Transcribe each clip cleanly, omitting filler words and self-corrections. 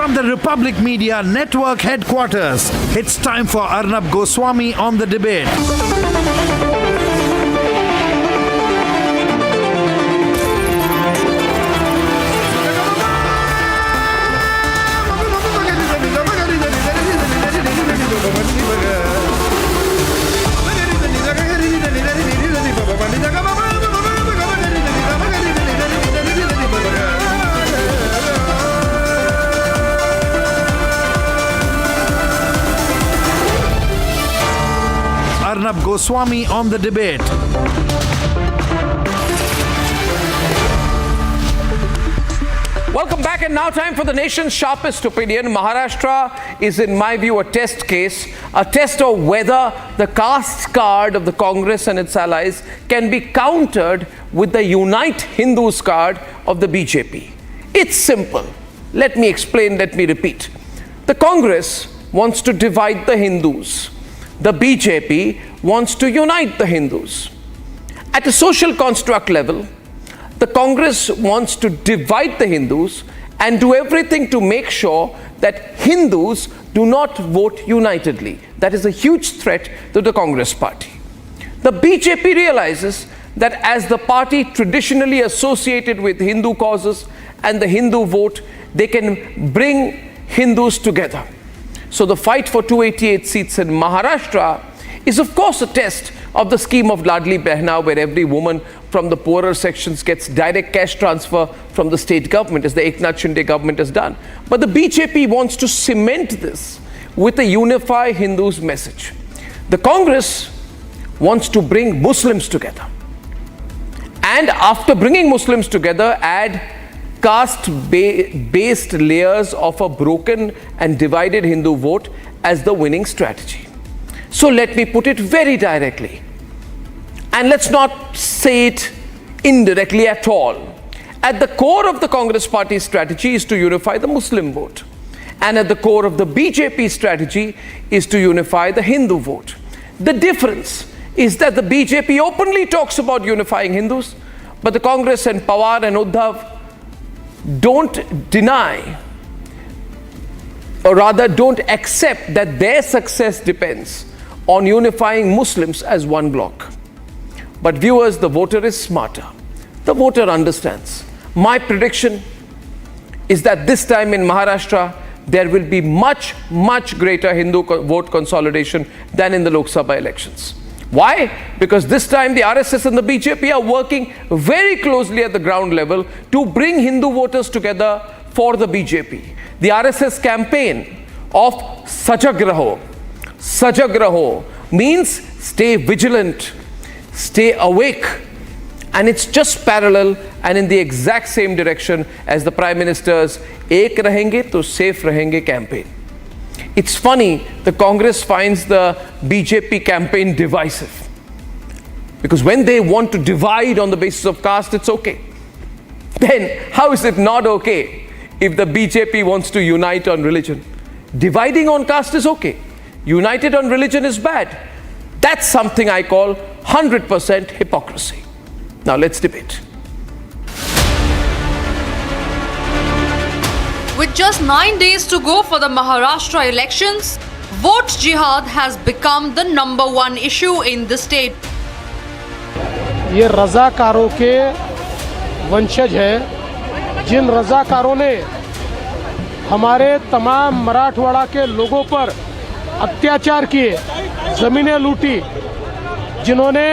From the Republic Media Network headquarters, it's time for Arnab Goswami on the debate. Arnab Goswami on the debate. Welcome back, and now time for the nation's sharpest opinion. Maharashtra is, in my view, a test case, a test of whether the caste card of the Congress and its allies can be countered with the Unite Hindus card of the BJP. It's simple. Let me explain, let me repeat. The Congress wants to divide the Hindus. The BJP wants to unite the Hindus. At a social construct level, the Congress wants to divide the Hindus and do everything to make sure that Hindus do not vote unitedly. That is a huge threat to the Congress party. The BJP realizes that as the party traditionally associated with Hindu causes and the Hindu vote, they can bring Hindus together. So the fight for 288 seats in Maharashtra is of course a test of the scheme of Ladli Behna, where every woman from the poorer sections gets direct cash transfer from the state government, as the Eknath Shinde government has done. But the BJP wants to cement this with a unify Hindus message. The Congress wants to bring Muslims together. And after bringing Muslims together, add caste-based layers of a broken and divided Hindu vote as the winning strategy. So let me put it very directly, and let's not say it indirectly at all. At the core of the Congress party's strategy is to unify the Muslim vote, and at the core of the BJP strategy is to unify the Hindu vote. The difference is that the BJP openly talks about unifying Hindus, but the Congress and Pawar and Uddhav don't deny, or rather don't accept, that their success depends on unifying Muslims as one bloc. But viewers, the voter is smarter. The voter understands. My prediction is that this time in Maharashtra, there will be much, much greater Hindu vote consolidation than in the Lok Sabha elections. Why? Because this time the RSS and the BJP are working very closely at the ground level to bring Hindu voters together for the BJP. The RSS campaign of Sajagraho means stay vigilant, stay awake, and it's just parallel and in the exact same direction as the Prime Minister's Ek Rahenge to Safe Rahenge campaign. It's funny, the Congress finds the BJP campaign divisive, because when they want to divide on the basis of caste, it's okay. Then how is it not okay if the BJP wants to unite on religion? Dividing on caste is okay. United on religion is bad. That's something I call 100% hypocrisy. Now let's debate. With just 9 days to go for the Maharashtra elections, vote jihad has become the #1 issue in the state. ये रज़ाकारों के वंशज है, जिन रज़ाकारों ने हमारे तमाम मराठवाड़ा के लोगों पर अत्याचार किए, ज़मीनें लूटी, जिन्होंने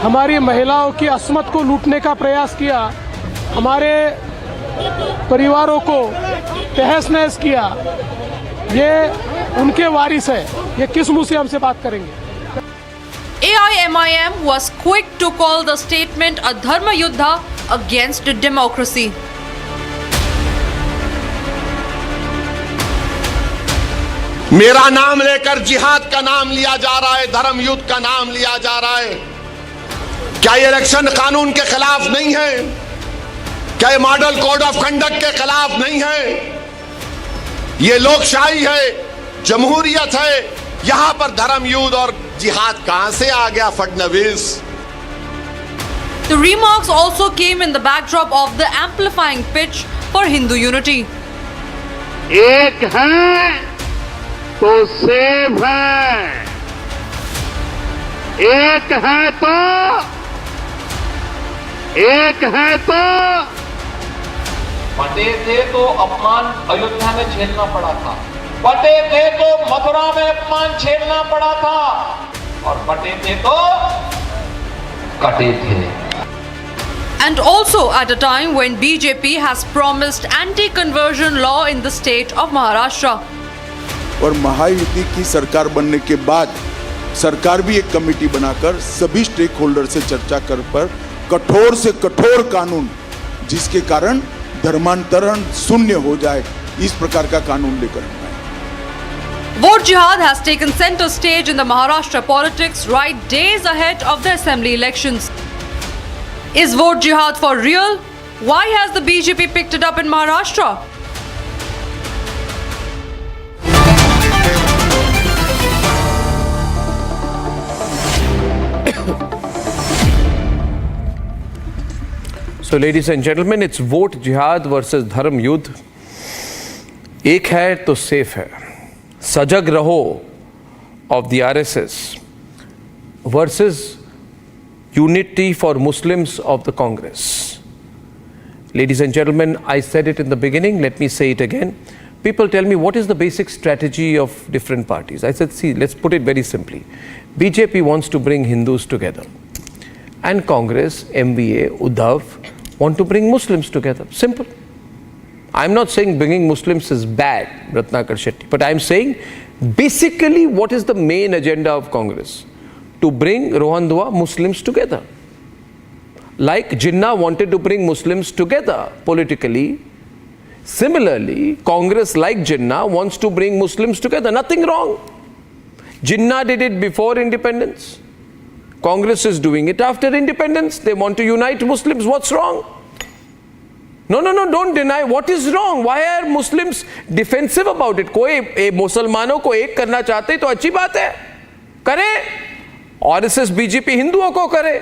हमारी महिलाओं की अस्मत को लूटने का प्रयास किया, हमारे परिवारों को तहस नहस किया, ये उनके वारिस है। ये किस मुंह से हमसे बात करेंगे? AIMIM was quick to call the statement a dharma yuddha against democracy. मेरा नाम लेकर जिहाद का नाम लिया जा रहा है, धर्म युद्ध का नाम लिया जा रहा है। क्या ये इलेक्शन कानून के खिलाफ नहीं है? क्या ये मॉडल कोड ऑफ कंडक्ट के खिलाफ नहीं है? ये लोकशाही है, जमहूरियत है। यहां पर धर्म युद्ध और जिहाद कहां से आ गया, Fadnavis? The remarks also came in the backdrop of the amplifying pitch for Hindu unity. एक है तो सेफ है, एक है तो बटे थे तो अपमान अयोध्या में झेलना पड़ा था, बटे थे तो मथुरा में अपमान झेलना पड़ा था, और बटे थे तो कटे थे. And also at a time when BJP has promised anti-conversion law in the state of Maharashtra. और महायुति की सरकार बनने के बाद सरकार भी एक कमेटी बनाकर सभी स्टेक होल्डर से चर्चा कर पर कठोर से कठोर कानून जिसके कारण धर्मांतरण शून्य हो जाए इस प्रकार का कानून लेकर आए. Vote Jihad has taken center stage in the Maharashtra politics right days ahead of the assembly elections. Is Vote Jihad for real? Why has the BJP picked it up in Maharashtra? So, ladies and gentlemen, it's Vote Jihad versus Dharm Yudh. एक है तो safe है. सजग रहो of the RSS versus Unity for Muslims of the Congress. Ladies and gentlemen, I said it in the beginning, let me say it again. People tell me, what is the basic strategy of different parties? I said, see, let's put it very simply. BJP wants to bring Hindus together. And Congress, MVA, Uddhav want to bring Muslims together. Simple. I'm not saying bringing Muslims is bad, Ratnakar Shetty, but I'm saying basically what is the main agenda of Congress? To bring Rohan Gupta Muslims together. Like Jinnah wanted to bring Muslims together politically, similarly, Congress like Jinnah wants to bring Muslims together. Nothing wrong. Jinnah did it before independence. Congress is doing it after independence. They want to unite Muslims. What's wrong? No, don't deny. What is wrong? Why are Muslims defensive about it? कोई मुसलमानों को एक करना चाहते तो अच्छी बात है, करे. RSS BJP हिंदुओं को करे.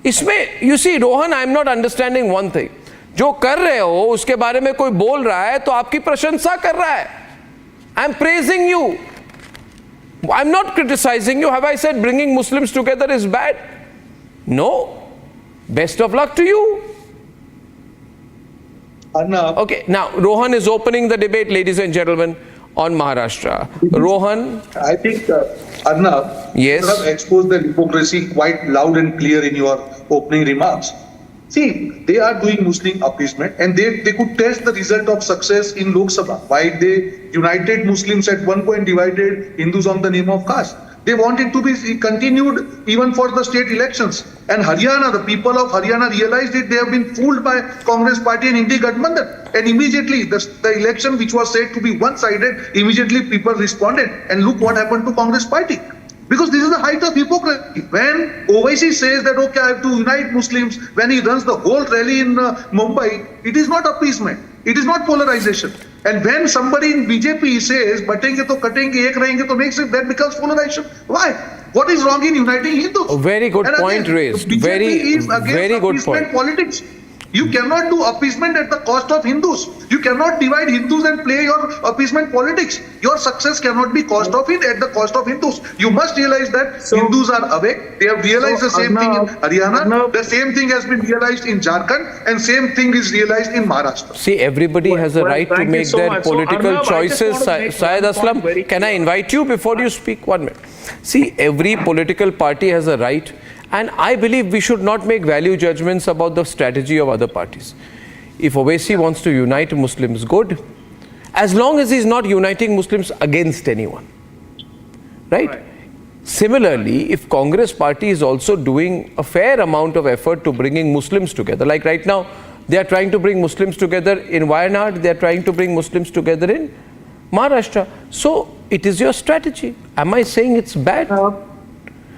इसमें you see, Rohan, I'm not understanding one thing. जो कर रहे हो उसके बारे में कोई बोल रहा है तो आपकी प्रशंसा कर रहा है. I'm praising you. I'm not criticizing you. Have I said bringing Muslims together is bad? No. Best of luck to you. Arnab. Okay, now Rohan is opening the debate, ladies and gentlemen, on Maharashtra. Rohan. I think, Arnab, Yes. you have exposed the hypocrisy quite loud and clear in your opening remarks. See, they are doing Muslim appeasement and they could test the result of success in Lok Sabha. Why they united Muslims at one point, divided Hindus on the name of caste. They want it to be continued even for the state elections. And Haryana, the people of Haryana realized it. They have been fooled by Congress party and Indi Gathbandhan. And immediately the election which was said to be one-sided, immediately people responded. And look what happened to Congress party. Because this is the height of hypocrisy. When OWAISI says that, okay, I have to unite Muslims, when he runs the whole rally in Mumbai, it is not appeasement. It is not polarization. And when somebody in BJP says, batenge to katenge, ek rahenge to next, that becomes polarization. Why? What is wrong in uniting Hindus? A very good point raised. Very good point. Politics. You cannot do appeasement at the cost of Hindus. You cannot divide Hindus and play your appeasement politics. Your success cannot be cost of it at the cost of Hindus. You must realize that Hindus are awake. They have realized the same thing in Haryana. The same thing has been realized in Jharkhand and same thing is realized in Maharashtra. See, everybody has a right to make their political choices. Syed Aslam, can I invite you before you speak? 1 minute. See, every political party has a right. And I believe we should not make value judgments about the strategy of other parties. If OWAISI wants to unite Muslims, good. As long as he's not uniting Muslims against anyone. Right? Similarly, if Congress party is also doing a fair amount of effort to bringing Muslims together, like right now, they are trying to bring Muslims together in Wayanad, they are trying to bring Muslims together in Maharashtra. So, it is your strategy. Am I saying it's bad?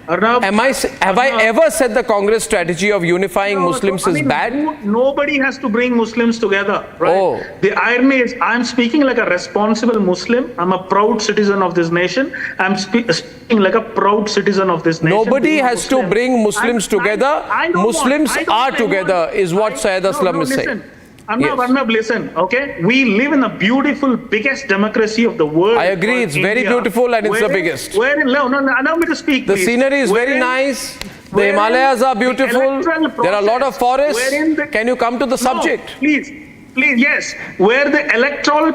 Arnab, have I ever said the Congress strategy of unifying Muslims is bad? Nobody has to bring Muslims together, right? Oh. The irony is, I'm speaking like a responsible Muslim. I'm a proud citizen of this nation. I'm speaking like a proud citizen of this nation. Nobody has to bring Muslims together. Muslims are together, is what Syed Aslam is saying. Arnab, listen, okay? We live in the beautiful, biggest democracy of the world. I agree, it's very beautiful and it's the biggest. No, allow me to speak, The please. scenery is very nice. The Himalayas are beautiful. There are a lot of forests. Can you come to the subject? No, please, yes. Where the electoral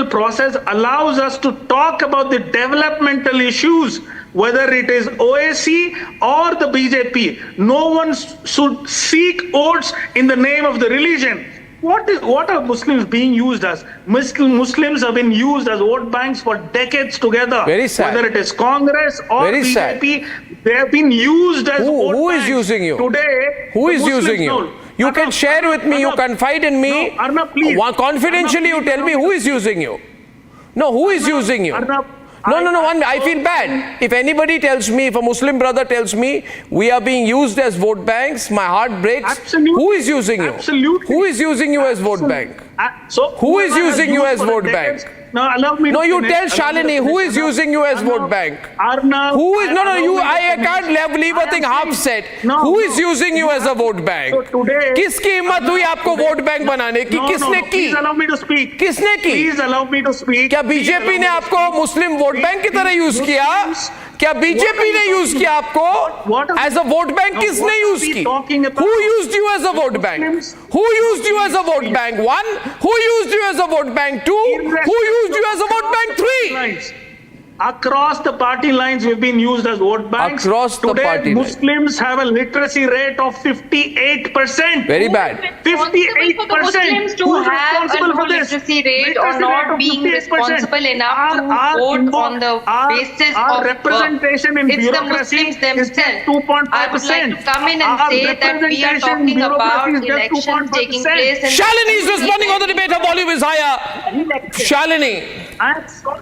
process allows us to talk about the developmental issues, whether it is OAISI or the BJP. No one should seek votes in the name of the religion. What are Muslims being used as? Muslims have been used as vote banks for decades together. Very sad. Whether it is Congress or Very BJP, they have been used as vote who banks. is using you? Today, who is Muslims using you? know. You can share with me, you confide in me. No, Arnab, please. Confidentially, you tell me who is using you. No, who is using you? Arnab, No, I feel bad. If anybody tells me, if a Muslim brother tells me, we are being used as vote banks, my heart breaks. Absolutely. Who is using you? Absolutely. Who is using you as vote bank? So Who is using you as vote decades? bank? No, allow me. No, to you finish. tell Shalini, who is using you as vote bank? Arnab. Who is, no, allow you, me to I finish. can't leave a thing half said. Who is using you as a vote bank? So today, किसकी हिम्मत हुई आपको vote bank बनाने की? किसने की? Please allow me to speak. किसने की? Please allow me to speak. क्या बीजेपी ने आपको मुस्लिम वोट बैंक की तरह यूज किया? क्या बीजेपी ने यूज किया आपको एज अ वोट बैंक? किसने यूज की? Who used you as a vote bank? Who used you as a vote bank? 1. Who used you as a vote bank? 2. Who used you as a vote bank? 3. Across the party lines, we've been used as vote banks. Across the Today, party lines. Muslims have a literacy rate of 58%. Very bad. 58%. Muslims to Who's have a responsible low for this? literacy rate or Literacy not rate of being 58%. responsible enough to vote on the basis our of representation in it's the bureaucracy Muslims is just themselves. 2.5%. I would like to come in and Our say that we are representation in talking about bureaucracy is just elections 2.5%. taking place in Shalini is responding on the debate. Her volume is higher. Shalini.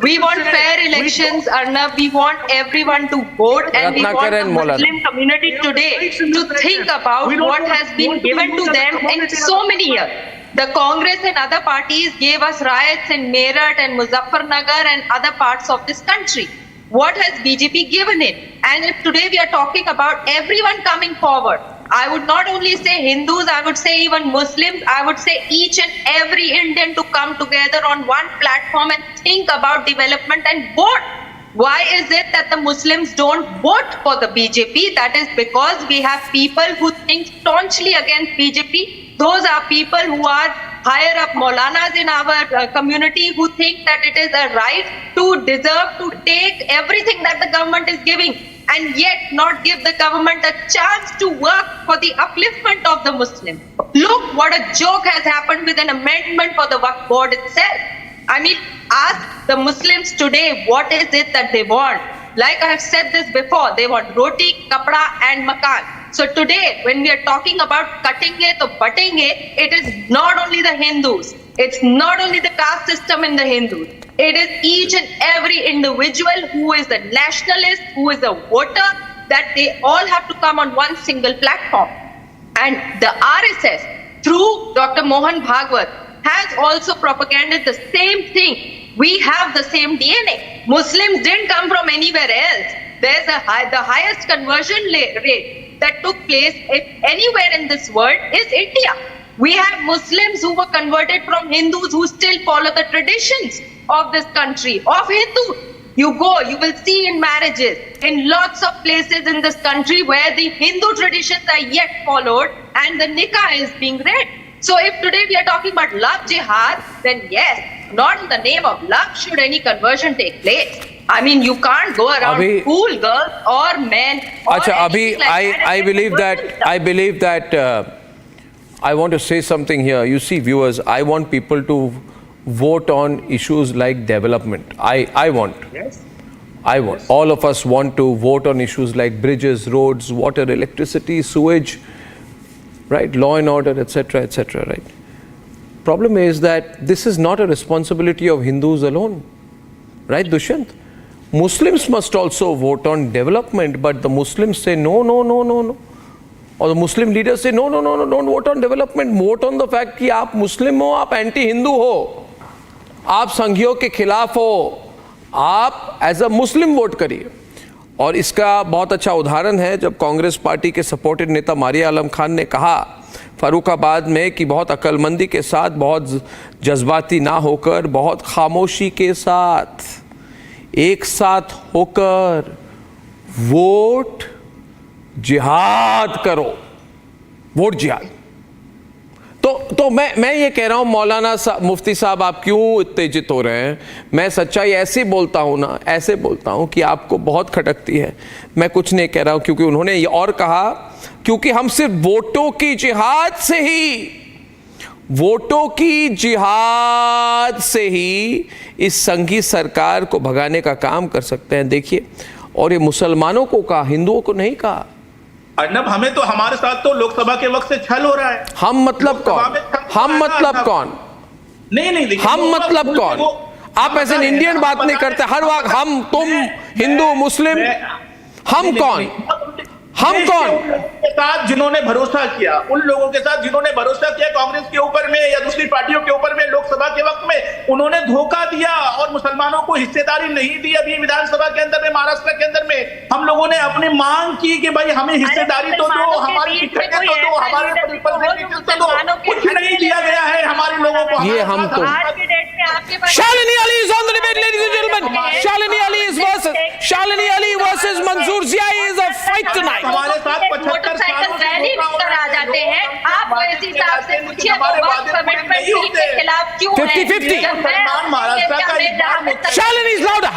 We want fair elections, Arnab. We want everyone to vote, and we Ratnakar want the and Maulana. Muslim community today to think about what has been given to them in so many years. The Congress and other parties gave us riots in Meerut and Muzaffarnagar and other parts of this country. What has BJP given it? And if today we are talking about everyone coming forward, I would not only say Hindus, I would say even Muslims, I would say each and every Indian to come together on one platform and think about development and vote. Why is it that the Muslims don't vote for the BJP? That is because we have people who think staunchly against BJP. Those are people who are higher up Maulanas in our community who think that it is a right to deserve to take everything that the government is giving and yet not give the government a chance to work for the upliftment of the Muslim. Look what a joke has happened with an amendment for the Waqf board itself. I mean, ask the Muslims today what is it that they want. Like I have said this before, they want roti, kapda and makan. So today, when we are talking about cutting it or butting it, it is not only the Hindus. It's not only the caste system in the Hindus. It is each and every individual who is a nationalist, who is a voter, that they all have to come on one single platform. And the RSS, through Dr. Mohan Bhagwat, has also propagated the same thing. We have the same DNA. Muslims didn't come from anywhere else. There's the highest conversion rate that took place anywhere in this world is India. We have Muslims who were converted from Hindus who still follow the traditions of this country, of Hindu. You go, you will see in marriages, in lots of places in this country where the Hindu traditions are yet followed and the nikah is being read. So if today we are talking about love jihad, then yes, not in the name of love should any conversion take place. I mean, you can't go around fool girls or men. Acha, Abhi, I believe that I want to say something here. You see, viewers, I want people to vote on issues like development. I want. Yes. I want. Yes. All of us want to vote on issues like bridges, roads, water, electricity, sewage, right? Law and order, etc., etc., right? Problem is that this is not a responsibility of Hindus alone, right, Dushyanth? Muslims must also vote on development, but the Muslims say no, no, no, no, no. Or the Muslim leaders say no, no, no, no, don't vote on development. Vote on the fact कि आप Muslim हो, आप anti-Hindu हो, आप संघियों के खिलाफ हो, आप as a Muslim वोट करिए. और इसका बहुत अच्छा उदाहरण है जब कांग्रेस पार्टी के सपोर्टेड नेता मारिया आलम खान ने कहा फर्रुखाबाद में कि बहुत अक्लमंदी के साथ, बहुत जज्बाती ना होकर, बहुत खामोशी के साथ, एक साथ होकर वोट जिहाद करो, वोट जिहाद। तो मैं ये कह रहा हूं, मौलाना मुफ्ती साहब आप क्यों उत्तेजित हो रहे हैं? मैं सच्चाई ऐसे बोलता हूं ना, ऐसे बोलता हूं कि आपको बहुत खटकती है। मैं कुछ नहीं कह रहा हूं, क्योंकि उन्होंने ये और कहा, क्योंकि हम सिर्फ वोटों की जिहाद से ही, वोटों की जिहाद से ही इस संघी सरकार को भगाने का काम कर सकते हैं। देखिए, और ये मुसलमानों को कहा, हिंदुओं को नहीं कहा। अर्नब, हमें तो, हमारे साथ तो लोकसभा के वक्त से छल हो रहा है। हम मतलब कौन? हम मतलब कौन? नहीं, हम मतलब कौन? आप ऐसे इंडियन बात नहीं करते हर वक्त, हम, तुम, हिंदू, मुस्लिम, हम कौन? हम कौन? के साथ जिन्होंने भरोसा किया, उन लोगों के साथ जिन्होंने भरोसा किया कांग्रेस के ऊपर में या दूसरी पार्टियों के ऊपर में लोकसभा के वक्त में, उन्होंने धोखा दिया और मुसलमानों को हिस्सेदारी नहीं दी। अभी विधानसभा के अंदर में, महाराष्ट्र के अंदर में हम लोगों ने अपनी मांग की कि भाई हमें हिस्सेदारी तो दो, हमारी टिकटें तो दो, हमारे रिप्रेजेंटेटिव तो दो। कुछ नहीं दिया गया है हमारे लोगों को। ये हम तो Shalini Ali is on the debate, ladies and gentlemen. Shalini Ali versus Manzur. Ziyaee is a fight tonight. हमारे साथ 75 सालों से रैली कर आ जाते हैं। आप ओवैसी साहब से पूछिए वो वक्त कमिटमेंट बिल के खिलाफ क्यों है? 50-50. महाराष्ट्र का एक Shalini is louder.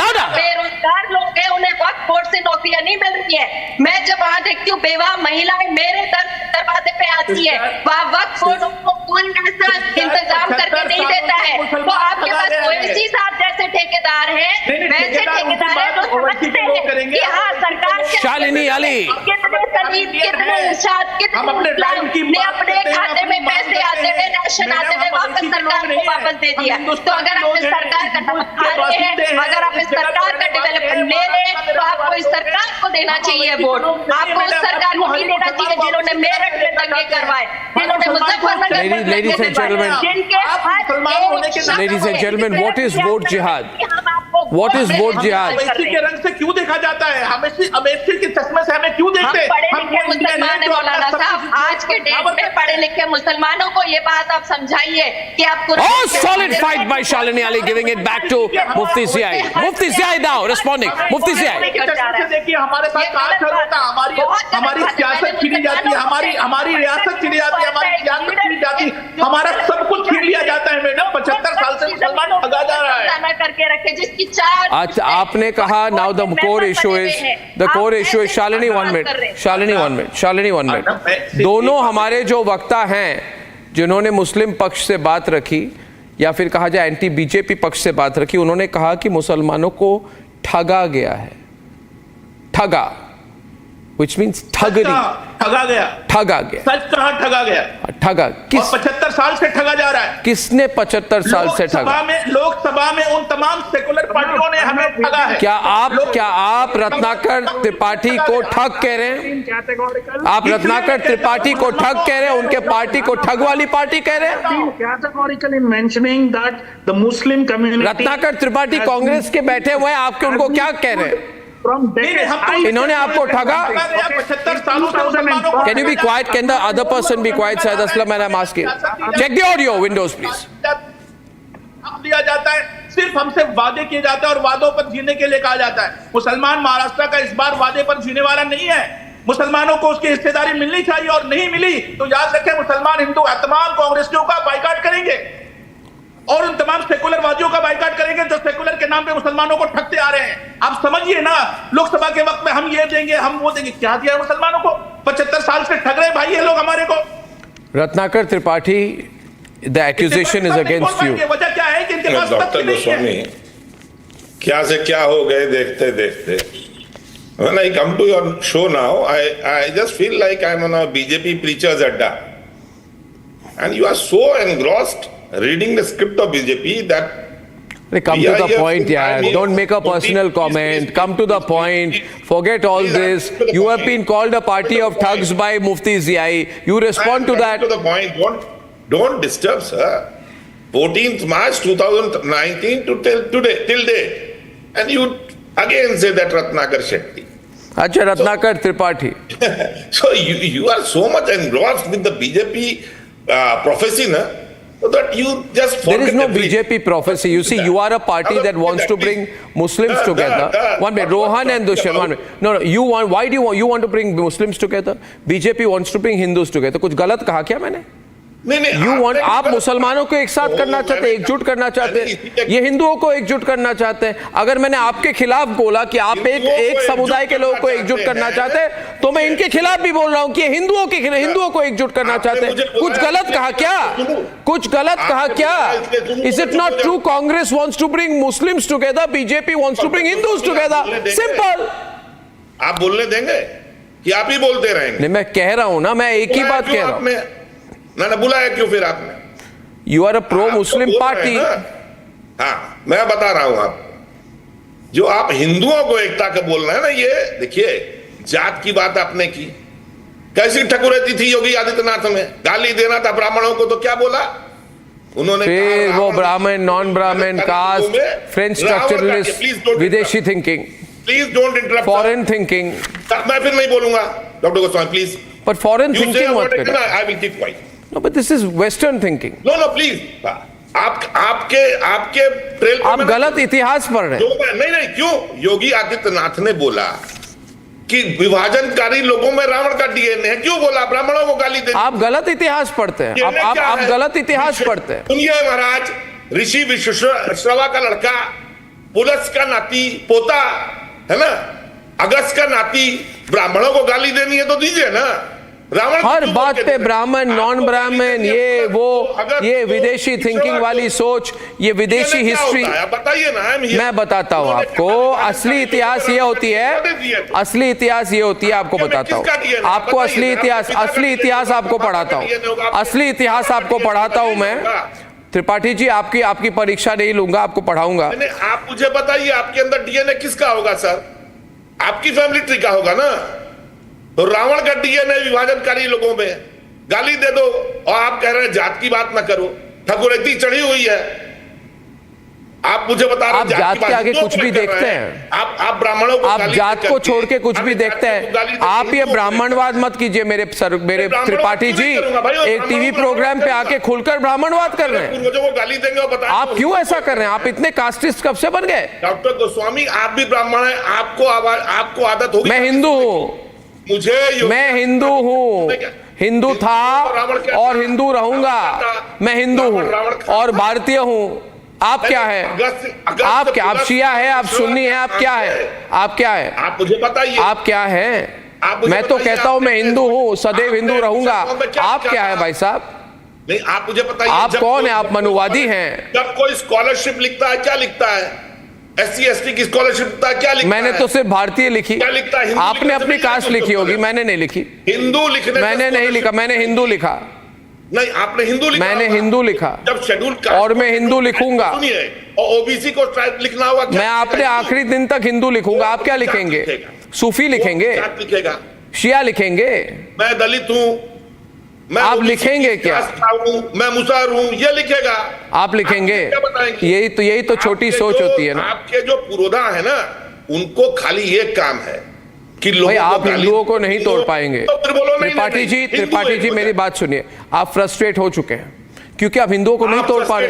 Louder. बेरोजगार लोग हैं, उन्हें वक्त बोर्ड से नौकरियां नहीं मिल रही है। मैं जब वहाँ देखती हूँ बेवाह महिलाएं मेरे दरवाजे पे आती है, वहाँ वक्त बोर्ड को कोई ऐसा इंतजाम करके नहीं देता है। तो आपके पास ओवैसी साहब जैसे ठेकेदार हैं, वैसे ठेकेदार हैं, तो समझते हैं कि हाँ सरकार शालिनी अली कितने सलीम, कितने इरशाद, कितने अपने खाते में पैसे आते हुए, राशन आते हुए वापस सरकार को वापस दे दिया। तो अगर आप इस सरकार का नमक खा रहे हैं, अगर आप इस सरकार का डेवलपमेंट ले रहे हैं, तो आपको इस सरकार को देना चाहिए वोट। आपको उस सरकार को नहीं देना चाहिए जिन्होंने मेरठ में दंगे करवाए, जिन्होंने मुजफ्फरनगर में Ladies and gentlemen, what is vote jihad? What is vote jihad? Owaisi के रंग से क्यों देखा जाता है? ओवैसी के चश्मे से हमें क्यों देखते हैं? पढ़े लिखे मुसलमान है मौलाना साहब, आज के डेट में पढ़े लिखे मुसलमानों को ये बात आप समझाइए कि आपको solid fight by Shalini Ali, giving it back to Mufti Ziyaee. Mufti Ziyaee now responding. Mufti Ziyaee. देखिए हमारे साथ कहां होता, हमारी सियासत छीनी जाती है, हमारी रियासत छीनी जाती है, हमारी सियासत छीनी जाती है, हमारा सब कुछ छीन लिया जाता है। मैडम 75 साल से मुसलमान भगा जा रहा है करके रखे, जिसकी चार अच्छा आपने कहा now the core issue is Shalini 1 minute. दोनों हमारे जो वक्ता हैं जिन्होंने मुस्लिम पक्ष से बात रखी या फिर कहा जाए एंटी बीजेपी पक्ष से बात रखी, उन्होंने कहा कि मुसलमानों को ठगा गया है। ठगा which means ठगा गया। सच कहा, ठगा गया। ठगा किस? 75 साल से ठगा जा रहा है। किसने 75 साल से ठगा? लोकसभा में उन तमाम सेकुलर पार्टियों ने हमें ठगा है। क्या आप रत्नाकर त्रिपाठी को ठग कह रहे हैं? आप रत्नाकर त्रिपाठी को ठग कह रहे हैं? उनके पार्टी को ठग वाली पार्टी कह रहे हैं? Categorically mentioning that the Muslim community. Ratnakar Tripathi Congress के बैठे हुए हैं, आपके उनको क्या कह रहे हैं? इन्होंने आपको ठगा? 75 सालों से मुसलमानों को। Can you be quiet? Can the other person be quiet? Syed Aslam, and I'm asking. Check the audio windows, please. हक दिया जाता है, सिर्फ हमसे वादे किए जाते हैं और वादों पर जीने के लिए कहा जाता है। मुसलमान महाराष्ट्र का इस बार वादे पर जीने वाला नहीं है। मुसलमानों को उसकी हिस्सेदारी मिलनी चाहिए और नहीं मिली तो याद रखें मुसलमान हिंदू तमाम कांग्रेसियों का बाइकाट करेंगे और उन तमाम सेकुलर वादियों का बाइकाट करेंगे जो सेकुलर के नाम पे मुसलमानों को ठगते आ रहे हैं। आप समझिए ना, लोकसभा के वक्त में हम ये देंगे, हम वो देंगे, क्या दिया है मुसलमानों को? 75 साल से ठग रहे भाई ये लोग हमारे को। Ratnakar Tripathi, the accusation is against you. वजह क्या है कि इनके पास डॉक्टर गोस्वामी क्या से क्या हो गए देखते देखते। When I come to your show now, I just feel like I'm on a BJP preacher's adda, and you are so engrossed reading the script of BJP that. Come to the point, yeah. Don't make a personal comment. Come to the point. Forget all this. You have been called a party of thugs by Mufti Ziyaee. You respond to that. To the point. Don't disturb, sir. 14th March 2019 to till date, and you again say that Ratnakar Shetty. अच्छा, Ratnakar Tripathi. So you are so much engrossed with the BJP prophecy, na? So that you just forget. There is no everything. BJP prophecy. You see, you are a party that wants to bring Muslims together. One minute, Rohan and Dushyanth. 1 minute. No, you want. Why do you want to bring Muslims together? BJP wants to bring Hindus together. कुछ गलत कहा क्या मैंने? आप मुसलमानों को एक साथ करना चाहते हैं, एकजुट करना चाहते हैं, ये हिंदुओं को एकजुट करना चाहते हैं. अगर मैंने आपके खिलाफ बोला कि आप एक समुदाय के लोगों को एकजुट करना चाहते हैं, तो मैं इनके खिलाफ भी बोल रहा हूं कि हिंदुओं को एकजुट करना चाहते हैं. कुछ गलत कहा क्या? कुछ गलत कहा क्या? Is it not true? Congress wants to bring Muslims together, BJP wants to bring Hindus together. Simple. आप बोलने देंगे कि आप ही बोलते रहेंगे? नहीं, मैं कह रहा हूं ना, मैं एक ही बात कह रहा हूं. ना बुलाया क्यों फिर आपने? You are a pro Muslim party. हाँ, मैं बता रहा हूं आपको, जो आप हिंदुओं को एकता के बोल रहे हैं ना, ये देखिए, जात की बात आपने की. कैसी ठकुरैती थी योगी आदित्यनाथ में? गाली देना था ब्राह्मणों को, तो क्या बोला उन्होंने? फिर वो ब्राह्मण, नॉन ब्राह्मण, कास्ट, फ्रेंच स्ट्रक्चरलिस्ट, विदेशी thinking. Please don't interrupt. Foreign thinking. मैं फिर नहीं बोलूंगा doctor Goswami, please. But foreign thinking मत करो. I will keep quiet. No, but this is Western thinking. No, please. आपके ट्रेल आप गलत इतिहास पढ़ रहे हैं. नहीं, क्यों? योगी आदित्यनाथ ने बोला कि विभाजनकारी लोगों में रावण का डीएनए है. क्यों बोला? ब्राह्मणों को गाली दे. आप गलत इतिहास पढ़ते हैं. आप गलत इतिहास पढ़ते हैं. सुनिए महाराज, ऋषि विश्वश्रवा का लड़का, पुलस का नाती पोता है ना, अगस्त का नाती, ब्राह्मणों को गाली देनी है तो दीजिए ना. हर बात पे ब्राह्मण, नॉन ब्राह्मण, ये विदेशी थिंकिंग वाली सोच, ये विदेशी हिस्ट्री. बताइए ना. मैं बताता हूँ आपको. असली इतिहास ये होती है, असली इतिहास ये होती है. आपको बताता हूँ, आपको असली इतिहास आपको पढ़ाता हूँ. असली इतिहास आपको पढ़ाता हूँ मैं. त्रिपाठी जी, आपकी परीक्षा नहीं लूंगा, आपको पढ़ाऊंगा. आप मुझे बताइए, आपके अंदर डीएनए किसका होगा सर? आपकी फैमिली ट्री का होगा ना. तो रावण का डीएनए विभाजनकारी लोगों में. गाली दे दो और आप कह रहे हैं जात की बात ना करो. ठकुरैती चढ़ी हुई है. आप मुझे बता रहे हैं आप जात के आगे कुछ भी देखते हैं. आप ब्राह्मणों को, आप जात को छोड़ के कुछ भी देखते हैं. आप ये ब्राह्मणवाद मत कीजिए मेरे त्रिपाठी जी. एक टीवी प्रोग्राम पे आके खुलकर ब्राह्मणवाद कर रहे हैं. मुझे वो गाली देंगे और बताएं आप क्यों ऐसा कर रहे हैं? आप इतने कास्टिस्ट कब से बन गए? डॉक्टर गोस्वामी, आप भी ब्राह्मण हैं, आपको आदत होगी. मैं हिंदू हूँ. मैं हिंदू हूँ, हिंदू था और हिंदू रहूंगा. मैं हिंदू हूँ और भारतीय हूँ. आप क्या है? आप शिया है, आप सुन्नी है, आप क्या है? आप क्या है? आप मुझे बताइए, आप क्या है? मैं तो कहता हूँ मैं हिंदू हूँ, सदैव हिंदू रहूंगा. आप क्या है भाई साहब? नहीं, आप मुझे बताइए, आप कौन है? आप मनुवादी हैं. जब कोई स्कॉलरशिप लिखता है, क्या लिखता है? SC ST की स्कॉलरशिप क्या लिखता मैंने है? तो सिर्फ भारतीय लिखी. क्या लिखता है? आपने अपनी कास्ट लिखी होगी, मैंने नहीं लिखी. हिंदू लिखने, मैंने नहीं लिखा, मैंने हिंदू लिखा. नहीं, आपने हिंदू लिखा. मैंने हिंदू लिखा. जब शेड्यूल और मैं हिंदू लिखूंगा. सुनिए, और OBC को लिखना होगा. मैं अपने आखिरी दिन तक हिंदू लिखूंगा. आप क्या लिखेंगे? सूफी लिखेंगे? लिखेगा? शिया लिखेंगे? मैं दलित हूँ, आप लिखेंगे क्या? मैं मुसहर हूँ, ये लिखेगा? आप लिखेंगे? यही तो छोटी सोच होती है ना. आपके जो पुरोधा है ना, उनको खाली ये काम है कि लोग, आप हिंदुओं को नहीं तोड़ पाएंगे. त्रिपाठी जी मेरी बात सुनिए. आप फ्रस्ट्रेट हो चुके हैं क्योंकि आप हिंदुओं को नहीं तोड़ पा रहे.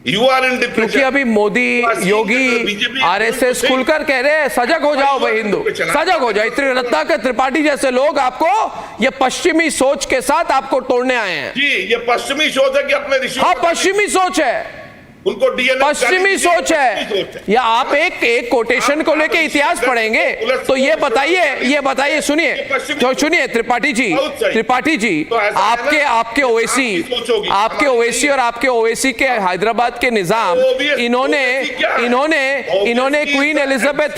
क्योंकि अभी मोदी, योगी, RSS खुलकर कह रहे हैं सजग हो जाओ भाई, हिंदू सजग हो जाओ. रत्नाकर त्रिपाठी जैसे लोग आपको ये पश्चिमी सोच के साथ आपको तोड़ने आए हैं. जी, ये पश्चिमी सोच है कि अपने ऋषि. हाँ, पश्चिमी सोच है, उनको पश्चिमी सोच है. या आप एक कोटेशन को लेके इतिहास पढ़ेंगे तो ये बताइए सुनिए त्रिपाठी जी, आपके ओवैसी और आपके ओवैसी के हैदराबाद के निजाम, इन्होंने क्वीन एलिजाबेथ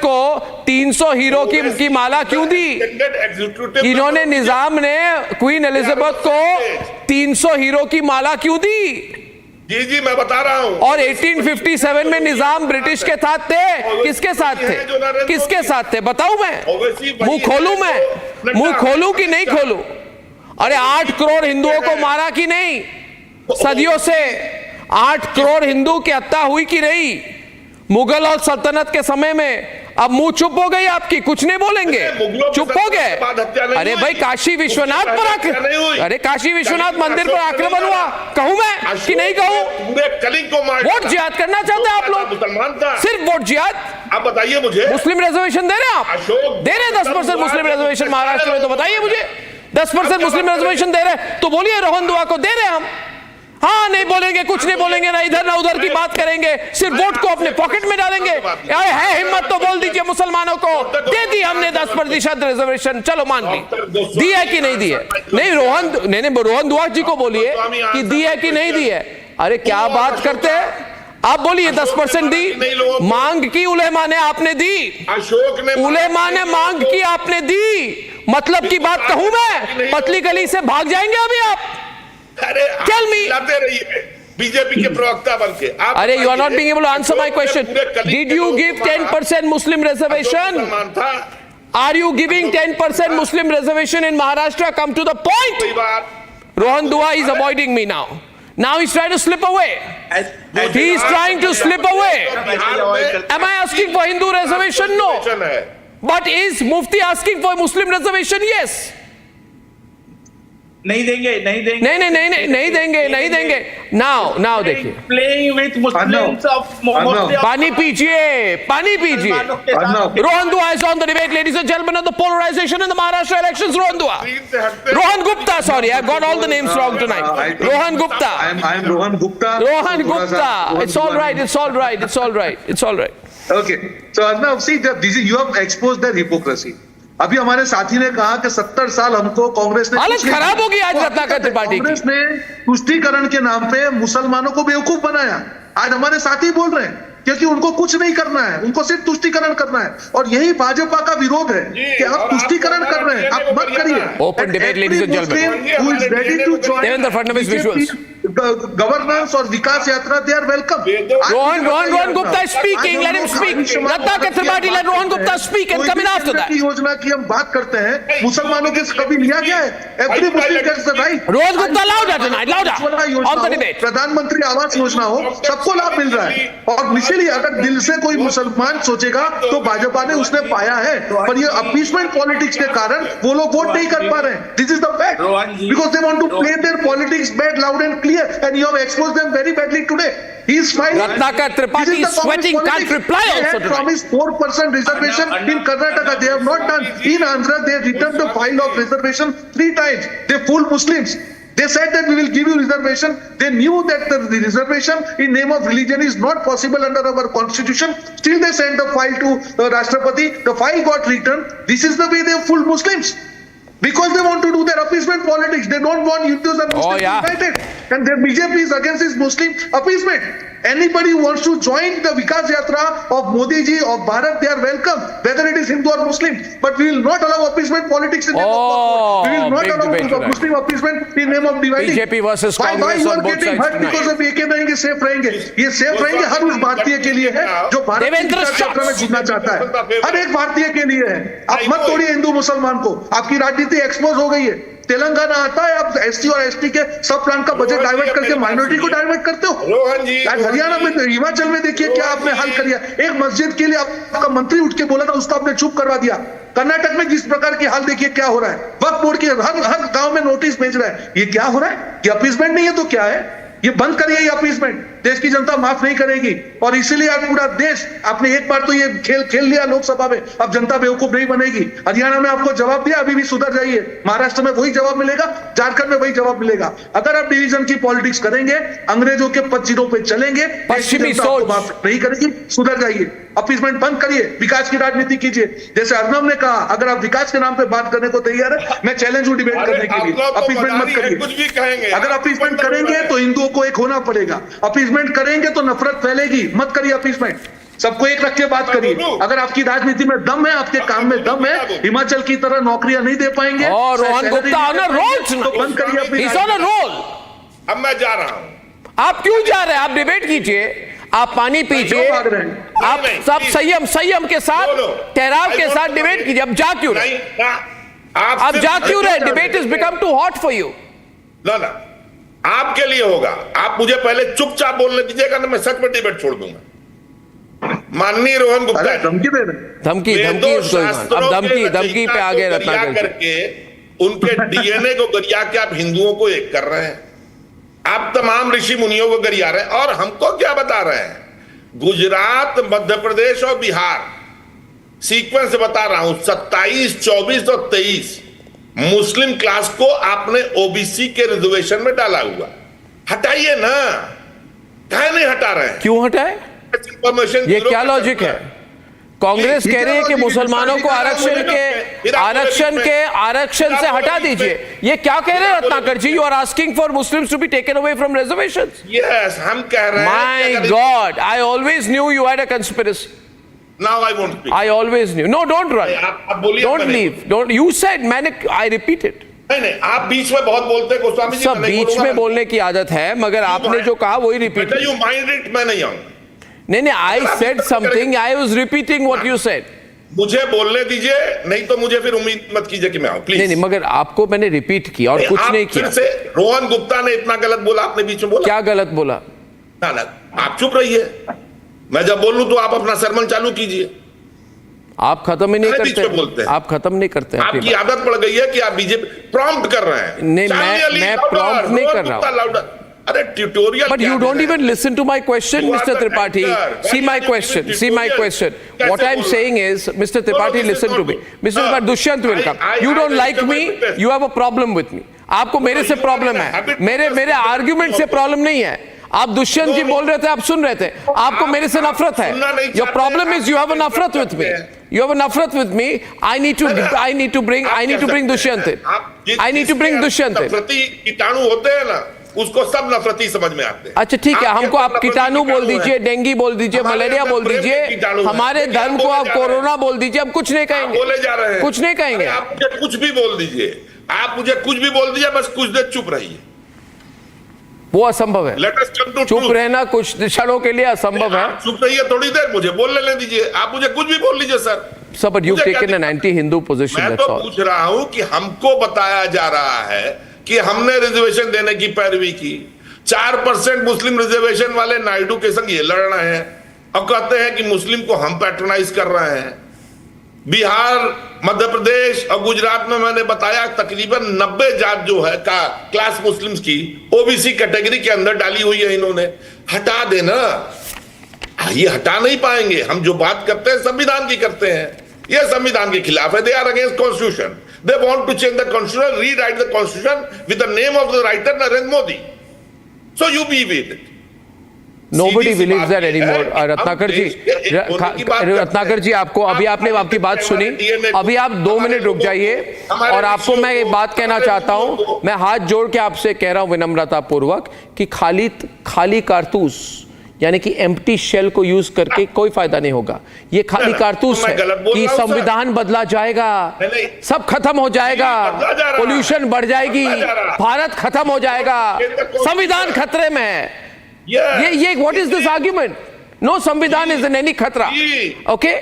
को 300 हीरो की माला क्यों दी? इन्होंने निजाम ने क्वीन एलिजाबेथ को 300 हीरो की माला क्यों दी? जी, मैं बता रहा हूं. और 1857 में निजाम ब्रिटिश के साथ थे. किसके साथ थे? बताऊं मैं? मुंह खोलूं कि नहीं खोलूं? अरे 8 करोड़ हिंदुओं को मारा कि नहीं? सदियों से 8 करोड़ हिंदू की हत्या हुई कि नहीं? मुगल और सल्तनत के समय में अब मुंह चुप हो गई आपकी, कुछ नहीं बोलेंगे, चुप हो गए। अरे भाई काशी विश्वनाथ पर अरे काशी विश्वनाथ मंदिर पर आक्रमण हुआ, कहूं मैं कि नहीं कहूं? पूरे कलिंग को मार वोट जिहाद करना चाहते हैं आप लोग, मुसलमान था, सिर्फ वोट जिहाद। आप बताइए मुझे, मुस्लिम रिजर्वेशन दे रहे हैं आप? दे रहे हैं 10% मुस्लिम रिजर्वेशन महाराष्ट्र में, तो बताइए मुझे 10% मुस्लिम रिजर्वेशन दे रहे हैं तो बोलिए रोहन दुआ को दे रहे हैं हम। हाँ नहीं बोलेंगे, कुछ नहीं बोलेंगे, ना इधर ना उधर की बात करेंगे, सिर्फ वोट को अपने पॉकेट में डालेंगे। है हिम्मत तो बोल दीजिए मुसलमानों को, दे दी हमने 10% रिजर्वेशन, चलो मान ली, दी है कि नहीं दी है? नहीं रोहन दुआ जी को बोलिए कि दी है कि नहीं दी है। अरे क्या बात करते हैं आप, बोलिए 10% दी, मांग की उलेमा ने आपने दी, अशोक ने उलेमा ने मांग की आपने दी, मतलब की बात कहूं मैं, पतली गली से भाग जाएंगे अभी आप? Tell me. बीजेपी के प्रवक्ता बनके अरे you are not being able to answer my question. Did you give 10% Muslim reservation? Are you giving 10% Muslim reservation in Maharashtra? Come to the point. Rohan Dua is avoiding me now. Now he's trying to slip away. He is trying to slip away. Am I asking for Hindu reservation? No. But is Mufti asking for Muslim reservation? Yes. नहीं देंगे, नहीं देंगे, नहीं देंगे, नहीं देंगे। Now देखिए, playing with Muslims of पानी पीजिए, पानी पीजिए। रोहन दुआ is on the debate, ladies and gentlemen, of the polarization in the Maharashtra elections. Rohan Gupta, sorry, I got all the names wrong tonight. Rohan Gupta. I'm Rohan Gupta. Rohan Gupta. It's all right. It's all right. It's all right. It's all right. Okay. So Arnab, see, you have exposed their hypocrisy. अभी हमारे साथी ने कहा कि 70 साल हमको कांग्रेस ने हालत खराब होगी आज रत्नाकर त्रिपाठी की। कांग्रेस ने तुष्टीकरण के नाम पे मुसलमानों को बेवकूफ बनाया। आज हमारे साथी बोल रहे हैं क्योंकि उनको कुछ नहीं करना है, उनको सिर्फ तुष्टीकरण करना है, और यही भाजपा का विरोध है कि आप तुष्टीकरण कर रहे हैं, आप मत करिए। Open debate ladies and gentleman, Devendra Fadnavis visuals, governance और विकास यात्रा, they are welcome. Rohan Gupta speaking, let him speak. Ratnakar Tripathi, let Rohan Gupta speak and come in after that. योजना की हम बात करते हैं, मुसलमानों के कभी लिया गया है? Every Muslim gets the right. Rohan Gupta louder tonight, louder on the debate. प्रधानमंत्री आवास योजना हो, सबको लाभ मिल रहा है, और इसीलिए अगर दिल से कोई मुसलमान सोचेगा तो भाजपा ने उसने पाया है, पर ये अपीसमेंट पॉलिटिक्स के कारण वो लोग वोट नहीं कर पा रहे हैं। This is the fact, because they want to play their politics bad, loud and clear, and you have exposed them very badly today. He is smiling. Ratnakar Tripathi is sweating, can't reply also tonight. They promised 4% reservation in Karnataka. They have not done. In Andhra, they returned the file of reservation 3 times. They fooled Muslims. They said that we will give you reservation. They knew that the reservation in name of religion is not possible under our constitution. Still they sent the file to Rashtriya. The file got returned. This is the way they fooled Muslims. Because they want to do their appeasement politics. They don't want Hindus and Muslims united. And their BJP is against this Muslim appeasement. Anybody who wants to join the Vikas Yatra of Modi ji, of Bharat, they are welcome, whether it is Hindu or Muslim. But we will not allow appeasement politics in name of God. We will not allow Muslim appeasement in name of dividing. BJP versus Congress on both sides tonight. Because of AK रहेंगे, safe रहेंगे. ये safe रहेंगे हर उस भारतीय के लिए है जो भारत की विकास यात्रा में जुड़ना चाहता है. हर एक भारतीय के लिए है. आप मत तोड़िए हिंदू मुसलमान को. आपकी राजनीति एक्सपोज हो गई है. तेलंगाना आता है, आप एसटी और एसटी के सब प्लान का बजट डाइवर्ट करके माइनॉरिटी को डाइवर्ट करते हो. आज हरियाणा में, हिमाचल में देखिए क्या आपने हल कर दिया. एक मस्जिद के लिए आपका मंत्री उठ के बोला था, उसको आपने चुप करवा दिया. कर्नाटक में जिस प्रकार की हाल देखिए क्या हो रहा है. वक्फ बोर्ड के हर गांव में नोटिस भेज रहा है. ये क्या हो रहा है? ये अपीसमेंट नहीं है तो क्या है? ये बंद करिए ये अपीसमेंट. देश की जनता माफ नहीं करेगी, और इसीलिए आज पूरा देश, आपने एक बार तो ये खेल लिया लोकसभा में, अब जनता बेवकूफ नहीं बनेगी. हरियाणा में आपको जवाब दिया, अभी भी सुधर जाइए. महाराष्ट्र में वही जवाब मिलेगा, झारखंड में वही जवाब मिलेगा. अगर आप डिवीजन की पॉलिटिक्स करेंगे, अंग्रेजों के पचिरों पे चलेंगे, पश्चिमी सोच माफ नहीं करेगी. सुधर जाइए, अपीसमेंट बंद करिए, विकास की राजनीति कीजिए. जैसे अर्नब ने कहा, अगर आप विकास के नाम पे बात करने को तैयार है, मैं चैलेंज हूं डिबेट करने के लिए. अपीसमेंट मत करिए. अगर अपीसमेंट करेंगे तो हिंदुओं को एक होना पड़ेगा. अपीसमेंट करेंगे तो नफरत फैलेगी. मत करिए अपीसमेंट. सबको एक रख के बात करिए. अगर आपकी राजनीति में दम है, आपके काम में दम है, हिमाचल की तरह नौकरियां नहीं दे पाएंगे. और Rohan Gupta on a roll, तो बंद करिए अपनी. He's on a roll. अब मैं जा रहा हूं. आप क्यों जा रहे हैं? आप डिबेट कीजिए, आप पानी पीजिए, आप सब संयम के साथ, ठहराव के साथ डिबेट कीजिए. अब जा क्यों रहे? आप जा क्यों रहे? Debate is become too hot for you. ना आपके लिए होगा. आप मुझे पहले चुपचाप बोलने दीजिएगा ना, मैं सच में डिबेट छोड़ दूंगा. माननीय रोहन गुप्ता, धमकी दे रहे, धमकी अब धमकी पे आ गए रत्नाकर करके उनके डीएनए को गरिया के आप हिंदुओं को एक कर रहे हैं, आप तमाम ऋषि मुनियों को गरिया रहे हैं, और हमको क्या बता रहे हैं? गुजरात, मध्य प्रदेश और बिहार, सीक्वेंस से बता रहा हूं, 27, 24 और 23 मुस्लिम क्लास को आपने ओबीसी के रिजर्वेशन में डाला हुआ। हटाइए ना, काहे नहीं हटा रहे हैं? क्यों हटाए? ये क्या लॉजिक है? कांग्रेस कह रही है कि मुसलमानों को आरक्षण से हटा दीजिए। ये क्या कह रहे हैं Ratnakar ji? You are asking for Muslims to be taken away from reservations. Yes, हम कह रहे हैं। My God, I always knew you had a conspiracy. Now I won't speak. I always knew. No, don't run, don't leave, don't. You said, मैंने, I repeat it. नहीं, आप बीच में बहुत बोलते हैं गोस्वामी जी। सब बीच में बोलने की आदत है, मगर आपने जो कहा वही रिपीट। यू माइंड इट, मैं नहीं आऊंगा। नहीं, I said something, I was repeating what you said. मुझे बोलने दीजिए, नहीं तो मुझे फिर उम्मीद मत कीजिए कि मैं आऊं, प्लीज। नहीं, मगर आपको मैंने रिपीट किया और कुछ नहीं किया। फिर से रोहन गुप्ता ने इतना गलत बोला, आपने बीच में बोला। क्या गलत बोला? ना, आप चुप रहिए, मैं जब बोलूं तो आप अपना सरमन चालू कीजिए। आप खत्म ही नहीं करते, आप खत्म नहीं करते। आपकी आदत पड़ गई है कि आप बीजेपी प्रॉम्प्ट कर रहे हैं। नहीं, मैं प्रॉम्प्ट नहीं कर रहा हूं। अरे tutorial, but you don't even listen to my question, Mr. Tripathi. See my question. What I'm saying is, Mr. Tripathi, listen to me. Mr. Tripathi, Dushyanth will come. You don't like me, you have a problem with me. आपको मेरे से problem है, मेरे argument से problem नहीं है। आप दुष्यंत जी बोल रहे थे, आप सुन रहे थे, आपको मेरे से नफरत है। Your problem is you have a नफरत with me. You have a नफरत with me. I need to bring Dushyanth in. I need to bring Dushyanth in. कीटाणु होते हैं ना, उसको सब नफरती समझ में आते हैं। अच्छा ठीक है, हमको आप कीटाणु बोल दीजिए, डेंगू बोल दीजिए, मलेरिया बोल दीजिए, हमारे धर्म को आप कोरोना बोल दीजिए, हम कुछ नहीं कहेंगे। बोले जा रहे हैं, कुछ नहीं कहेंगे। आप मुझे कुछ भी बोल दीजिए, आप मुझे कुछ भी बोल दीजिए, बस कुछ देर चुप रहिए। वो असंभव है। चुप रहना कुछ क्षणों के लिए असंभव है। चुप रहिए थोड़ी देर, मुझे बोलने ले दीजिए, आप मुझे कुछ भी बोल लीजिए sir. Sir, but you've taken an anti-Hindu position. मैं तो पूछ रहा हूं कि हमको बताया जा रहा है कि हमने रिजर्वेशन देने की पैरवी की। 4% मुस्लिम रिजर्वेशन वाले नायडू के संग ये लड़ रहे हैं और कहते हैं कि मुस्लिम को हम पैट्रोनाइज कर रहे हैं। बिहार, मध्य प्रदेश और गुजरात में मैंने बताया तकरीबन 90 जात जो है का क्लास मुस्लिम्स की ओबीसी कैटेगरी के अंदर डाली हुई है। इन्होंने हटा देना, ये हटा नहीं पाएंगे। हम जो बात करते हैं संविधान की करते हैं, ये संविधान के खिलाफ है। They are against constitution, they want to change the constitution, rewrite the constitution with the name of the writer Narendra Modi. So you believe it? Nobody believes that anymore. Ratnakar ji, आपको अभी आपने आपकी बात सुनी, अभी आप 2 मिनट रुक जाइए और आपको मैं एक बात कहना चाहता हूं। मैं हाथ जोड़ के आपसे कह रहा हूं विनम्रता पूर्वक कि खाली कारतूस यानी कि एम्प्टी शेल को यूज करके कोई फायदा नहीं होगा। ये खाली कारतूस है कि संविधान बदला जाएगा, सब खत्म हो जाएगा, पोल्यूशन बढ़ जाएगी, भारत खत्म हो जाएगा, संविधान खतरे में है। ये what is this argument? No संविधान इज इन एनी खतरा। Okay,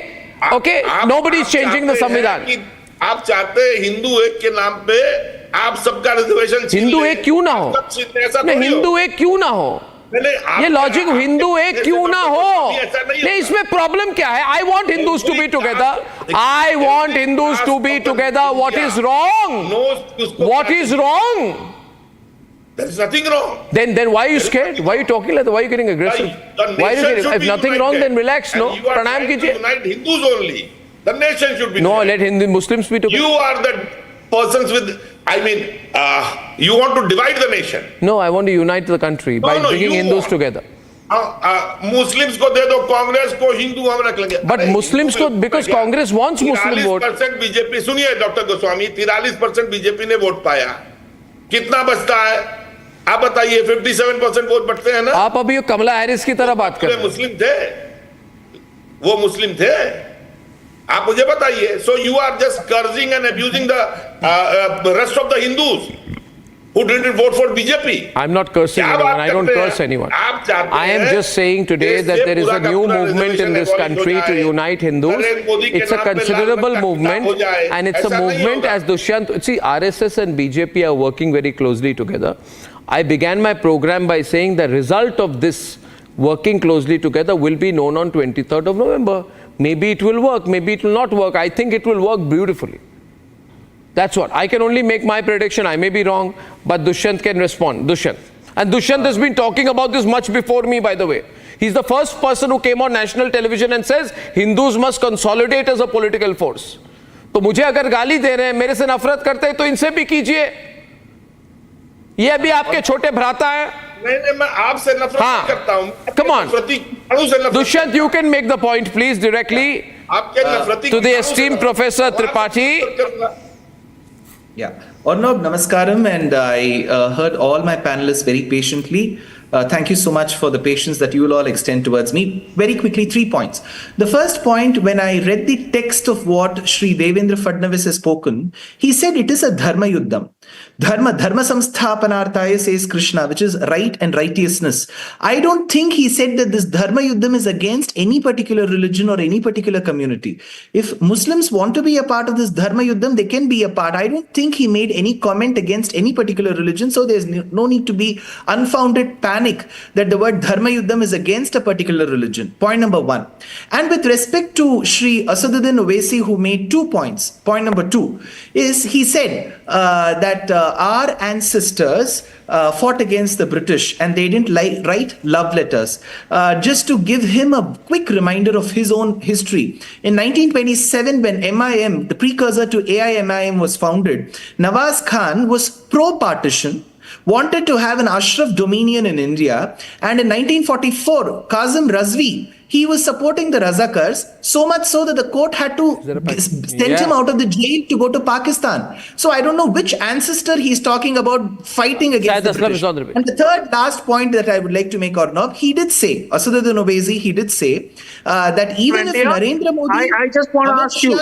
nobody is changing the संविधान। आप चाहते हैं हिंदू एक के नाम पे आप सबका रिजर्वेशन? हिंदू एक क्यों ना हो? हिंदू एक क्यों ना हो? ये लॉजिक, हिंदू एक क्यों ना हो? नहीं, इसमें प्रॉब्लम क्या है? I want Hindus to be together, I want Hindus to be together. What is wrong? What is wrong? There is nothing wrong. Then why are you scared? Why are you talking like that? Why are you getting aggressive? Why are you getting? If nothing wrong, then relax. No, pranam kijiye. Unite Hindus only. The nation should be. No, let Hindu Muslims be together. You are the persons with. I mean, you want to divide the nation. No, I want to unite the country by bringing Hindus together. Muslims को दे दो, कांग्रेस को हिंदू हम रख लेंगे। But Muslims को, because Congress wants Muslim vote. 43% BJP, सुनिए doctor Goswami, 43% BJP ने vote पाया। कितना बचता है आप बताइए? 57% वोट बचते हैं ना। आप अभी कमला हैरिस की तरह बात कर रहे हैं। मुस्लिम थे, वो मुस्लिम थे, आप मुझे बताइए। So you are just cursing and abusing the rest of the Hindus who didn't vote for BJP. I'm not cursing anyone. I don't curse anyone. I am just saying today that there is a new movement in this country to unite Hindus. It's a considerable movement, and it's a movement as Dushyanth. See, RSS and BJP are working very closely together. I began my program by saying the result of this working closely together will be known on 23rd of November. Maybe it will work, maybe it will not work. I think it will work beautifully. That's what. I can only make my prediction. I may be wrong, but Dushyanth can respond. Dushyanth. And Dushyanth has been talking about this much before me, by the way. He's the first person who came on national television and says Hindus must consolidate as a political force. तो मुझे अगर गाली दे रहे हैं, मेरे से नफरत करते हैं, तो इनसे भी कीजिए. ये भी आपके छोटे भ्राता है. नहीं, मैं आपसे नफरत नहीं करता हूं. Come on. Dushyanth, you can make the point, please, directly to the esteemed Professor Tripathi. Yeah. Arnab, namaskaram, and I heard all my panelists very patiently. Thank you so much for the patience that you will all extend towards me. Very quickly, 3 points. The first point, when I read the text of what Shri Devendra Fadnavis has spoken, he said it is a dharma yuddham. Dharma samsthapanarthaya, says Krishna, which is right and righteousness. I don't think he said that this dharma yuddham is against any particular religion or any particular community. If Muslims want to be a part of this dharma yuddham, they can be a part. I don't think he made any comment against any particular religion, so there's no need to be unfounded panic that the word dharma yuddham is against a particular religion. Point number 1. And with respect to Shri Asaduddin Owaisi, who made 2 points. Point number 2 is he said that our ancestors fought against the British and they didn't write love letters. Just to give him a quick reminder of his own history. In 1927, when MIM, the precursor to AIMIM, was founded, Nawaz Khan was pro-partition, wanted to have an Ashraf dominion in India, and in 1944, Kazim Razvi, he was supporting the Razakars, so much so that the court had to send him out of the jail to go to Pakistan. So I don't know which ancestor he's talking about fighting against the British. And the third last point that I would like to make, Arnab, he did say, Asaduddin Owaisi, he did say that even if Narendra Modi, I just want to ask you,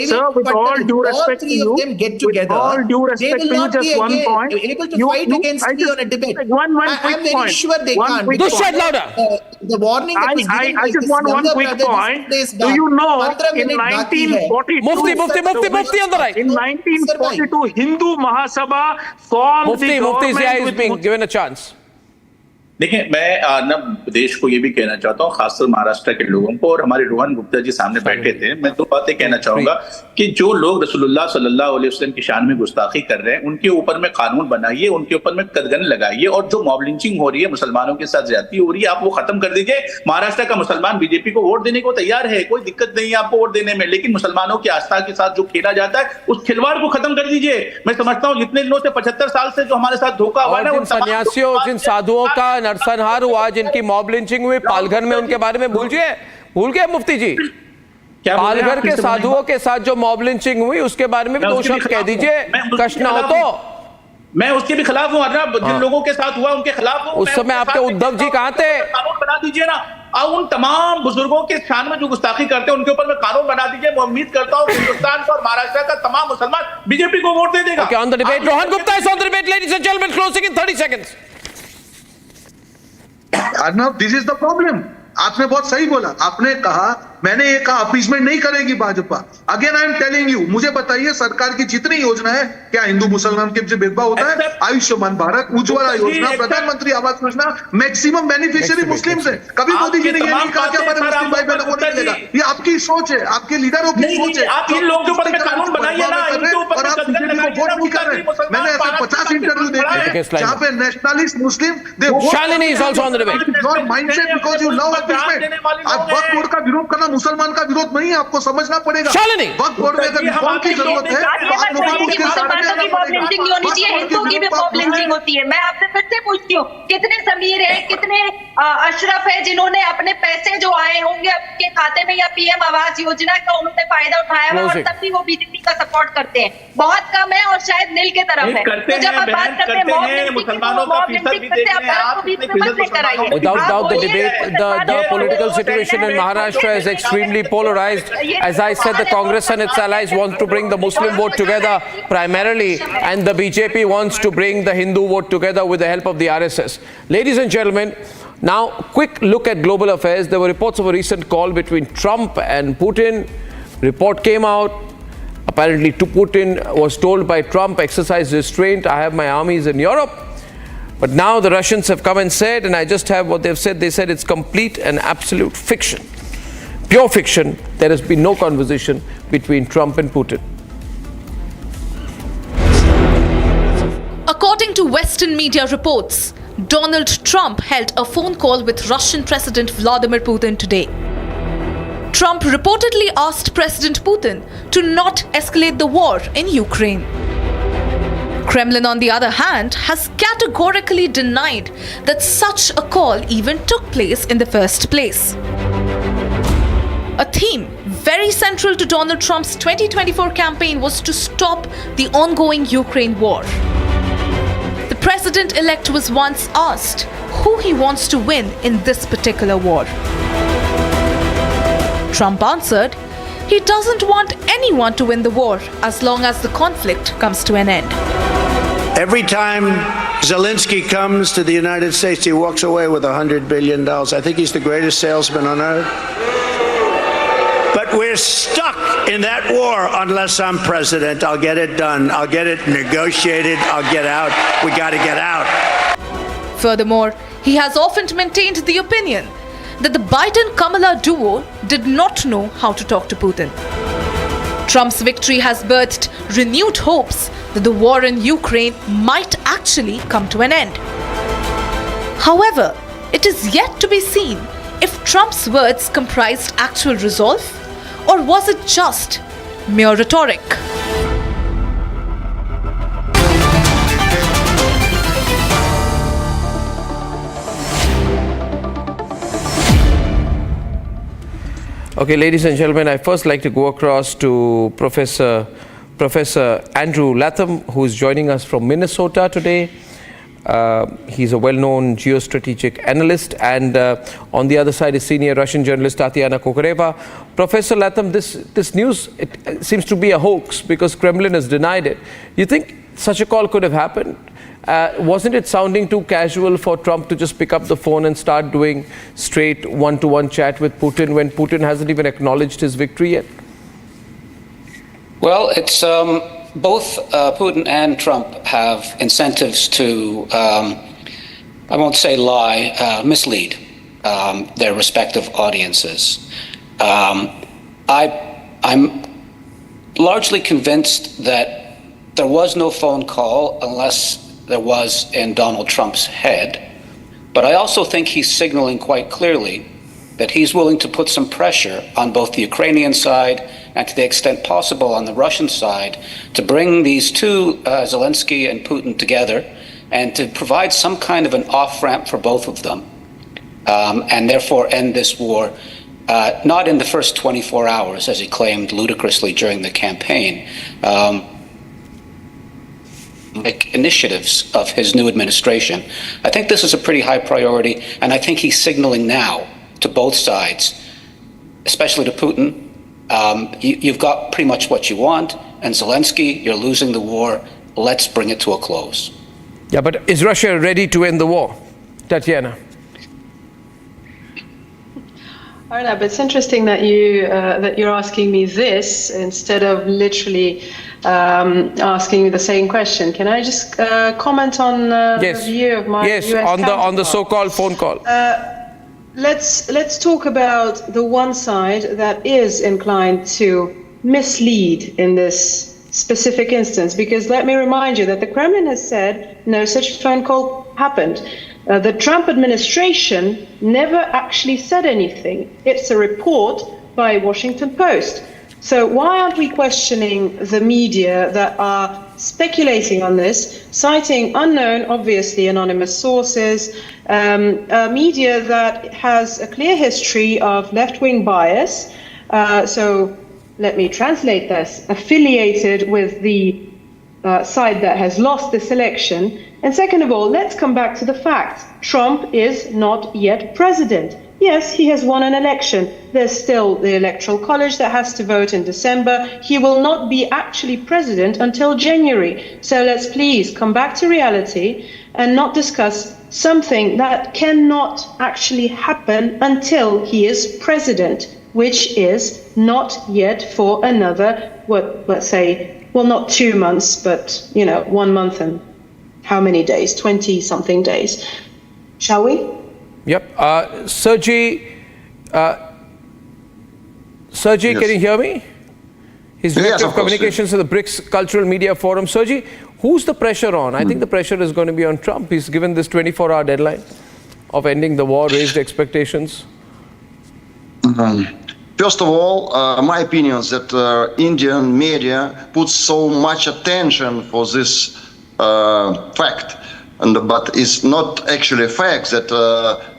sir, with all due respect to you, with all due respect to you, just one point, able to fight against me on a debate. I'm very sure they can't. Dushyanth, louder. The warning that was given I just want one quick point. Do you know in 1942, Mufti on the right. In 1942, Hindu Mahasabha formed the government. Ziyaee is being given a chance. देखिए, मैं अर्नब देश को ये भी कहना चाहता हूँ, खासकर महाराष्ट्र के लोगों को, और हमारे रोहन गुप्ता जी सामने बैठे थे, मैं 2 बातें कहना चाहूंगा कि जो लोग रसूलुल्लाह सल्लल्लाहु अलैहि वसल्लम की शान में गुस्ताखी कर रहे हैं, उनके ऊपर में कानून बनाइए, उनके ऊपर में कदगन लगाइए, और जो मॉब लिंचिंग हो रही है, मुसलमानों के साथ ज्यादती हो रही है, आप वो खत्म कर दीजिए. महाराष्ट्र का मुसलमान बीजेपी को वोट देने को तैयार है, कोई दिक्कत नहीं है आपको वोट देने में, लेकिन मुसलमानों की आस्था के साथ जो खेला जाता है, उस खिलवाड़ को खत्म कर दीजिए. मैं समझता हूँ जितने दिनों से 75 साल से जो हमारे साथ धोखा हुआ है, सन्यासियों, जिन साधुओं का नरसंहार हुआ, जिनकी मॉब लिंचिंग हुई पालघर में, उनके बारे में भूल गए मुफ्ती जी. पालघर के साधुओं के साथ जो मॉब लिंचिंग हुई, उसके बारे में भी 2 शब्द कह दीजिए, कष्ट ना हो तो. मैं उसके भी खिलाफ हूं अर्नब, जिन लोगों के साथ हुआ उनके खिलाफ हूं. उस समय आपके उद्धव जी कहां थे? कानून बना दीजिए ना, और उन तमाम बुजुर्गों के शान में जो गुस्ताखी करते हैं, उनके ऊपर में कानून बना दीजिए. मैं उम्मीद करता हूं हिंदुस्तान का और महाराष्ट्र का तमाम मुसलमान बीजेपी को वोट दे देगा. On the debate, Rohan Gupta is on the debate, ladies and gentlemen, closing in 30 seconds. Arnab, this is the problem. आपने बहुत सही बोला. आपने कहा, मैंने ये कहा अपीसमेंट नहीं करेगी Bhajpa. Again I am telling you, मुझे बताइए सरकार की जितनी योजना है, क्या हिंदू मुसलमान के बीच भेदभाव होता है? आयुष्मान भारत, उज्ज्वला योजना, प्रधानमंत्री आवास योजना, मैक्सिमम बेनिफिशियरी मुस्लिम्स है. कभी मोदी जी ने ये नहीं कहा कि हमारे मुस्लिम भाई बहनों को नहीं मिलेगा. ये आपकी सोच है, आपके लीडरों की सोच है. आप इन लोगों के ऊपर में कानून बनाइए ना, और आप बीजेपी को वोट नहीं कर रहे. मैंने ऐसे 50 इंटरव्यू देखे हैं जहां पे nationalist Muslim they Shalini is also on the debate. Your mindset because you love appeasement. आप वक्फ बोर्ड का विरोध करना मुसलमान का विरोध नहीं है, आपको समझना पड़ेगा. वक्फ बोर्ड में अगर रिफॉर्म की जरूरत है तो आप लोगों को उसके मुसलमानों की मॉब लिंचिंग होनी चाहिए, हिंदुओं की भी मॉब लिंचिंग होती है. मैं आपसे फिर से पूछती हूँ, कितने समीर है, कितने अशरफ है जिन्होंने अपने पैसे जो आए होंगे आपके खाते में या पीएम आवास योजना का उन्होंने फायदा उठाया है, और तब भी वो बीजेपी का सपोर्ट करते हैं? बहुत कम है, और शायद नील के तरफ है. तो जब आप बात करते हैं मॉब लिंचिंग की, तो मॉब लिंचिंग करते आप भारत को बीच में मत लेकर आइए. Without doubt, the debate, the political situation in Maharashtra is extremely polarized. As I said, the Congress and its allies want to bring the Muslim vote together primarily, and the BJP wants to bring the Hindu vote together with the help of the RSS. Ladies and gentlemen, now quick look at global affairs. There were reports of a recent call between Trump and Putin. Report came out. Apparently, Putin was told by Trump, exercise restraint. I have my armies in Europe. But now the Russians have come and said, and I just have what they've said, they said it's complete and absolute fiction. Pure fiction. There has been no conversation between Trump and Putin. According to Western media reports, Donald Trump held a phone call with Russian President Vladimir Putin today. Trump reportedly asked President Putin to not escalate the war in Ukraine. Kremlin, on the other hand, has categorically denied that such a call even took place in the first place. A theme very central to Donald Trump's 2024 campaign was to stop the ongoing Ukraine war. The president-elect was once asked who he wants to win in this particular war. Trump answered, he doesn't want anyone to win the war as long as the conflict comes to an end. Every time Zelensky comes to the United States, he walks away with $100 billion. I think he's the greatest salesman on earth. But we're stuck in that war unless I'm president. I'll get it done. I'll get it negotiated. I'll get out. We got to get out. Furthermore, he has often maintained the opinion that the Biden-Kamala duo did not know how to talk to Putin. Trump's victory has birthed renewed hopes that the war in Ukraine might actually come to an end. However, it is yet to be seen if Trump's words comprised actual resolve, or was it just mere rhetoric? Okay, ladies and gentlemen, I first like to go across to Professor Andrew Latham, who is joining us from Minnesota today. He's a well-known geostrategic analyst, and on the other side is senior Russian journalist Tatiana Kokoreva. Professor Latham, this news, it seems to be a hoax because Kremlin has denied it. You think such a call could have happened? Wasn't it sounding too casual for Trump to just pick up the phone and start doing straight one-to-one chat with Putin when Putin hasn't even acknowledged his victory yet? Well, it's both Putin and Trump have incentives to, I won't say lie, mislead their respective audiences. I'm largely convinced that there was no phone call unless there was in Donald Trump's head. But I also think he's signaling quite clearly that he's willing to put some pressure on both the Ukrainian side and to the extent possible on the Russian side to bring these two, Zelensky and Putin, together and to provide some kind of an off-ramp for both of them and therefore end this war, not in the first 24 hours, as he claimed ludicrously during the campaign, initiatives of his new administration. I think this is a pretty high priority, and I think he's signaling now to both sides, especially to Putin, you've got pretty much what you want, and Zelensky, you're losing the war, let's bring it to a close. Yeah, but is Russia ready to end the war? Tatiana. Arnab, it's interesting that you're asking me this instead of literally asking the same question. Can I just comment on the view of my US on the so-called phone call? Let's talk about the one side that is inclined to mislead in this specific instance, because let me remind you that the Kremlin has said no such phone call happened. The Trump administration never actually said anything. It's a report by Washington Post. So why aren't we questioning the media that are speculating on this, citing unknown, obviously anonymous sources, a media that has a clear history of left-wing bias? So let me translate this: affiliated with the side that has lost this election. And second of all, let's come back to the fact. Trump is not yet president. Yes, he has won an election. There's still the Electoral College that has to vote in December. He will not be actually president until January. So let's please come back to reality and not discuss something that cannot actually happen until he is president, which is not yet for another, let's say, well, not 2 months, but, 1 month and how many days? 20-something days. Shall we? Yep. Sergey, Sergey, can you hear me? He's Director of Communications of the BRICS Cultural Media Forum. Sergey, who's the pressure on? I think the pressure is going to be on Trump. He's given this 24-hour deadline of ending the war, raised expectations. First of all, my opinion is that Indian media puts so much attention for this fact, but it's not actually a fact that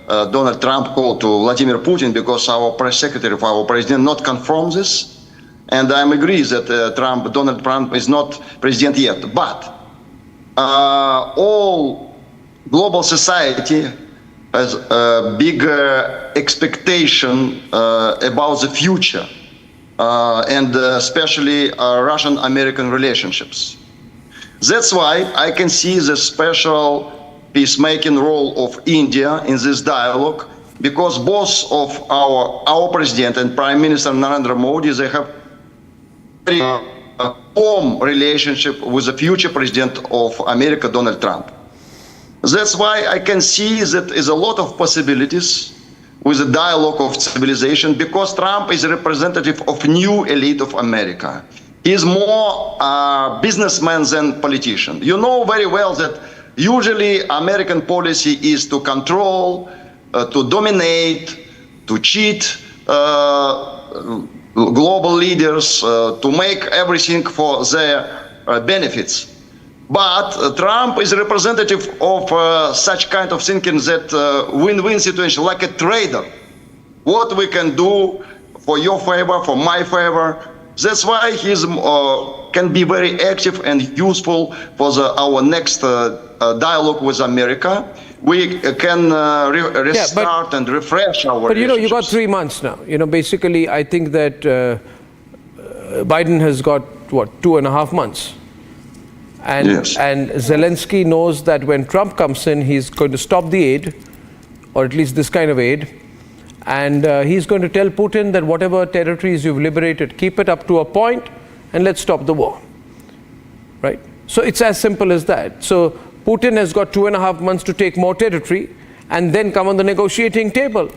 Donald Trump called to Vladimir Putin, because our press secretary of our president not confirmed this. And I agree that Donald Trump is not president yet. But all global society has a bigger expectation about the future, and especially Russian-American relationships. That's why I can see the special peacemaking role of India in this dialogue, because both of our president and Prime Minister Narendra Modi, they have very warm relationship with the future president of America, Donald Trump. That's why I can see that there's a lot of possibilities with the dialogue of civilization, because Trump is a representative of new elite of America. He is more businessman than politician. You know very well that usually American policy is to control, to dominate, to cheat global leaders, to make everything for their benefits. But Trump is a representative of such kind of thinking, that win-win situation, like a trader. What we can do for your favor, for my favor. That's why he can be very active and useful for our next dialogue with America. We can restart and refresh our But you got 3 months now. Basically, I think that Biden has got, 2.5 months. And, yes. And Zelensky knows that when Trump comes in, he's going to stop the aid, or at least this kind of aid. And he's going to tell Putin that whatever territories you've liberated, keep it up to a point, and let's stop the war. Right? So it's as simple as that. So Putin has got 2.5 months to take more territory and then come on the negotiating table.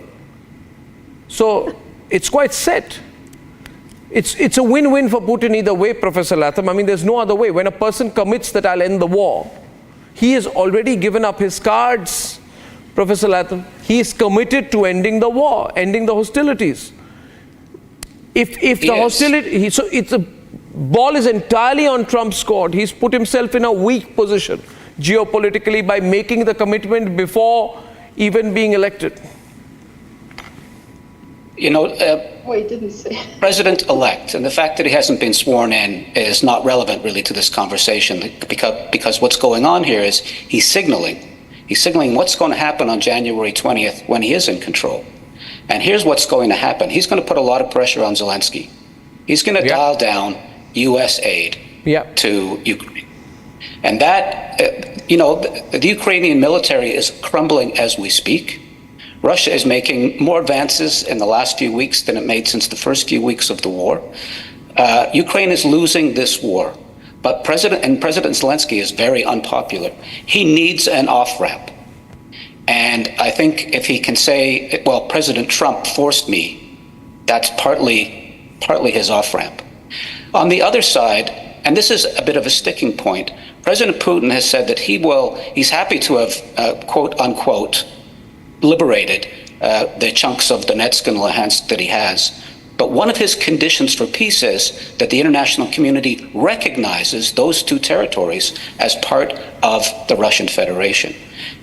So it's quite set. It's a win-win for Putin either way, Professor Latham. I mean, there's no other way. When a person commits that I'll end the war, he has already given up his cards, Professor Latham. He is committed to ending the war, ending the hostilities. If the hostility, so it's a ball is entirely on Trump's court. He's put himself in a weak position geopolitically by making the commitment before even being elected. President-elect, and the fact that he hasn't been sworn in is not relevant really to this conversation, because what's going on here is he's signaling what's going to happen on January 20th when he is in control. And here's what's going to happen. He's going to put a lot of pressure on Zelensky. He's going to dial down U.S. aid to Ukraine. And that, the Ukrainian military is crumbling as we speak. Russia is making more advances in the last few weeks than it made since the first few weeks of the war. Ukraine is losing this war. But President Zelensky is very unpopular. He needs an off-ramp. And I think if he can say, well, President Trump forced me, that's partly his off-ramp. On the other side, and this is a bit of a sticking point, President Putin has said that he's happy to have, quote unquote, liberated the chunks of Donetsk and Luhansk that he has. But one of his conditions for peace is that the international community recognizes those two territories as part of the Russian Federation.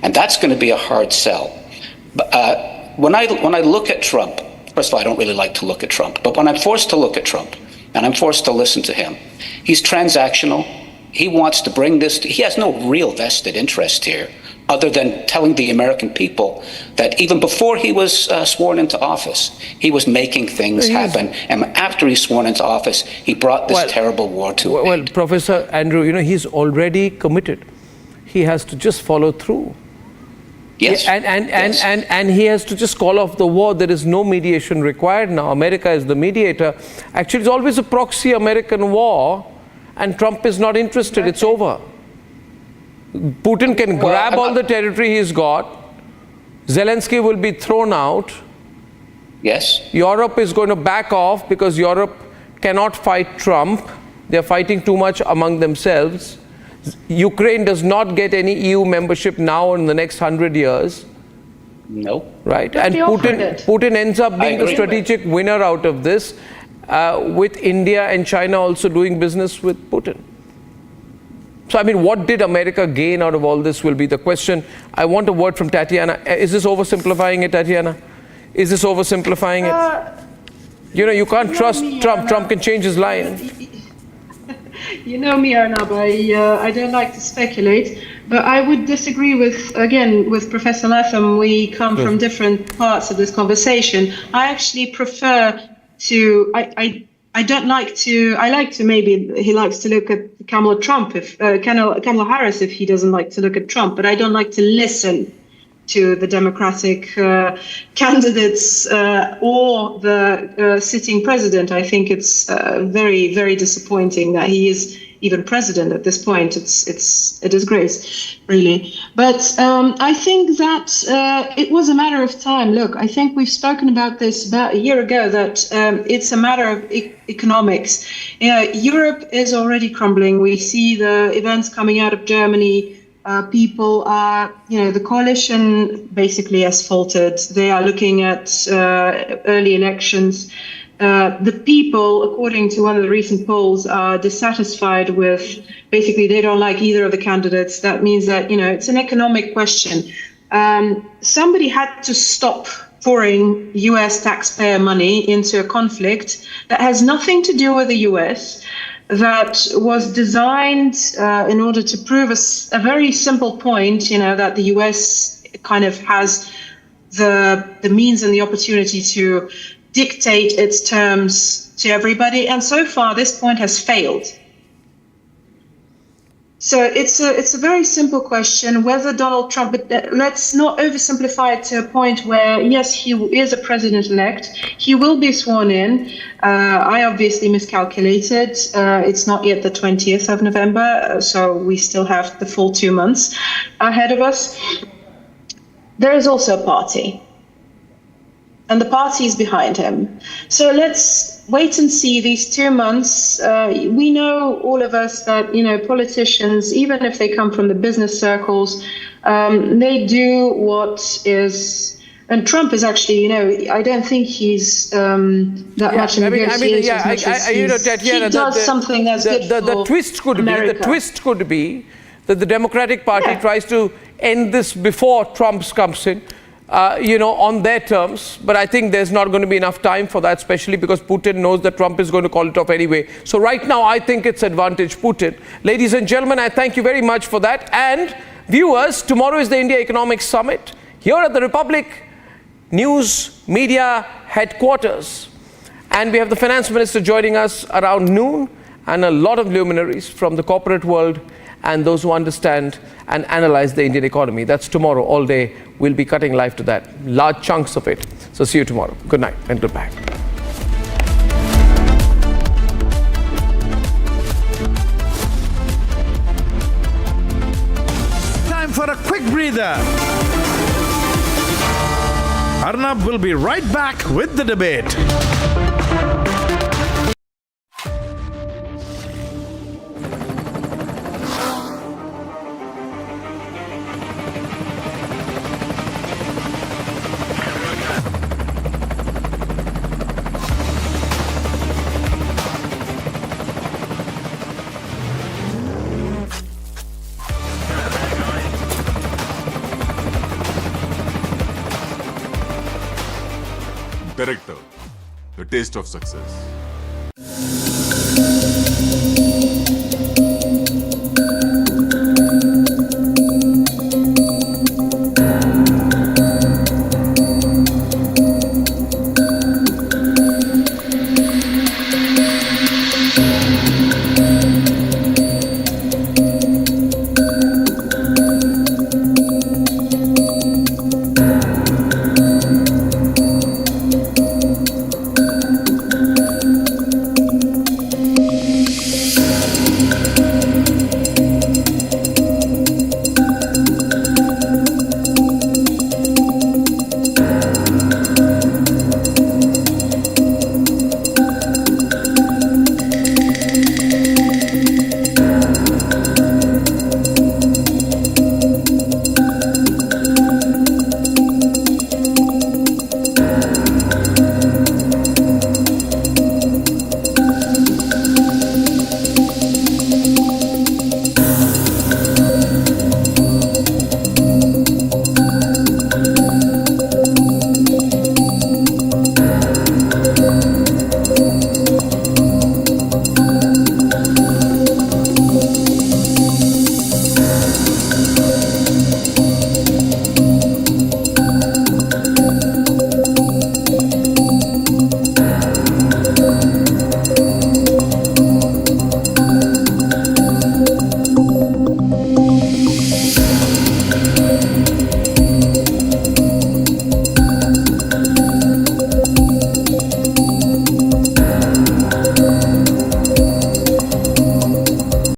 And that's going to be a hard sell. When I look at Trump, first of all, I don't really like to look at Trump, but when I'm forced to look at Trump and I'm forced to listen to him, he's transactional. He wants to bring this, he has no real vested interest here, other than telling the American people that even before he was sworn into office, he was making things happen. And after he's sworn into office, he brought this terrible war to an end. Well, Professor Andrew, he's already committed. He has to just follow through. Yes. And he has to just call off the war. There is no mediation required now. America is the mediator. Actually, it's always a proxy American war, and Trump is not interested. It's over. Putin can grab all the territory he's got. Zelensky will be thrown out. Yes. Europe is going to back off because Europe cannot fight Trump. They're fighting too much among themselves. Ukraine does not get any EU membership now or in the next 100 years. No. Right? But And Putin ends up being the strategic winner out of this, with India and China also doing business with Putin. So, I mean, what did America gain out of all this will be the question. I want a word from Tatiana. Is this oversimplifying it, Tatiana? Is this oversimplifying it? You know, you can't trust Trump. Trump can change his line. You know me, Arnab, I don't like to speculate, but I would disagree with Professor Latham. We come from different parts of this conversation. I actually prefer to, I don't like to, I like to, maybe he likes to look at Kamala Harris if he doesn't like to look at Trump, but I don't like to listen to the Democratic candidates or the sitting president. I think it's very, very disappointing that he is even president at this point. It's a disgrace, really. But I think that it was a matter of time. Look, I think we've spoken about this about a year ago, that it's a matter of economics. Europe is already crumbling. We see the events coming out of Germany. People are, the coalition basically has faltered. They are looking at early elections. The people, according to one of the recent polls, are dissatisfied with, basically they don't like either of the candidates. That means that, it's an economic question. Somebody had to stop pouring US taxpayer money into a conflict that has nothing to do with the US, that was designed in order to prove a very simple point, that the US kind of has the means and the opportunity to dictate its terms to everybody. And so far, this point has failed. So it's a very simple question whether Donald Trump, but let's not oversimplify it to a point where, yes, he is a president-elect. He will be sworn in. I obviously miscalculated. It's not yet the 20th of November, so we still have the full 2 months ahead of us. There is also a party, and the party is behind him. So let's wait and see these 2 months. We know, all of us, that, politicians, even if they come from the business circles, they do what is, and Trump is actually, I don't think he's that much in negotiations. He does something that's good for the twist could America. be, the twist could be that the Democratic Party tries to end this before Trump comes in. On their terms, but I think there's not going to be enough time for that, especially because Putin knows that Trump is going to call it off anyway. So right now, I think it's advantage Putin. Ladies and gentlemen, I thank you very much for that. And viewers, tomorrow is the India Economic Summit here at the Republic News Media Headquarters. And we have the Finance Minister joining us around noon, and a lot of luminaries from the corporate world and those who understand and analyze the Indian economy. That's tomorrow all day. We'll be cutting live to that, large chunks of it. So see you tomorrow. Good night and goodbye. Time for a quick breather. Arnab will be right back with the debate. Director, The Taste of Success.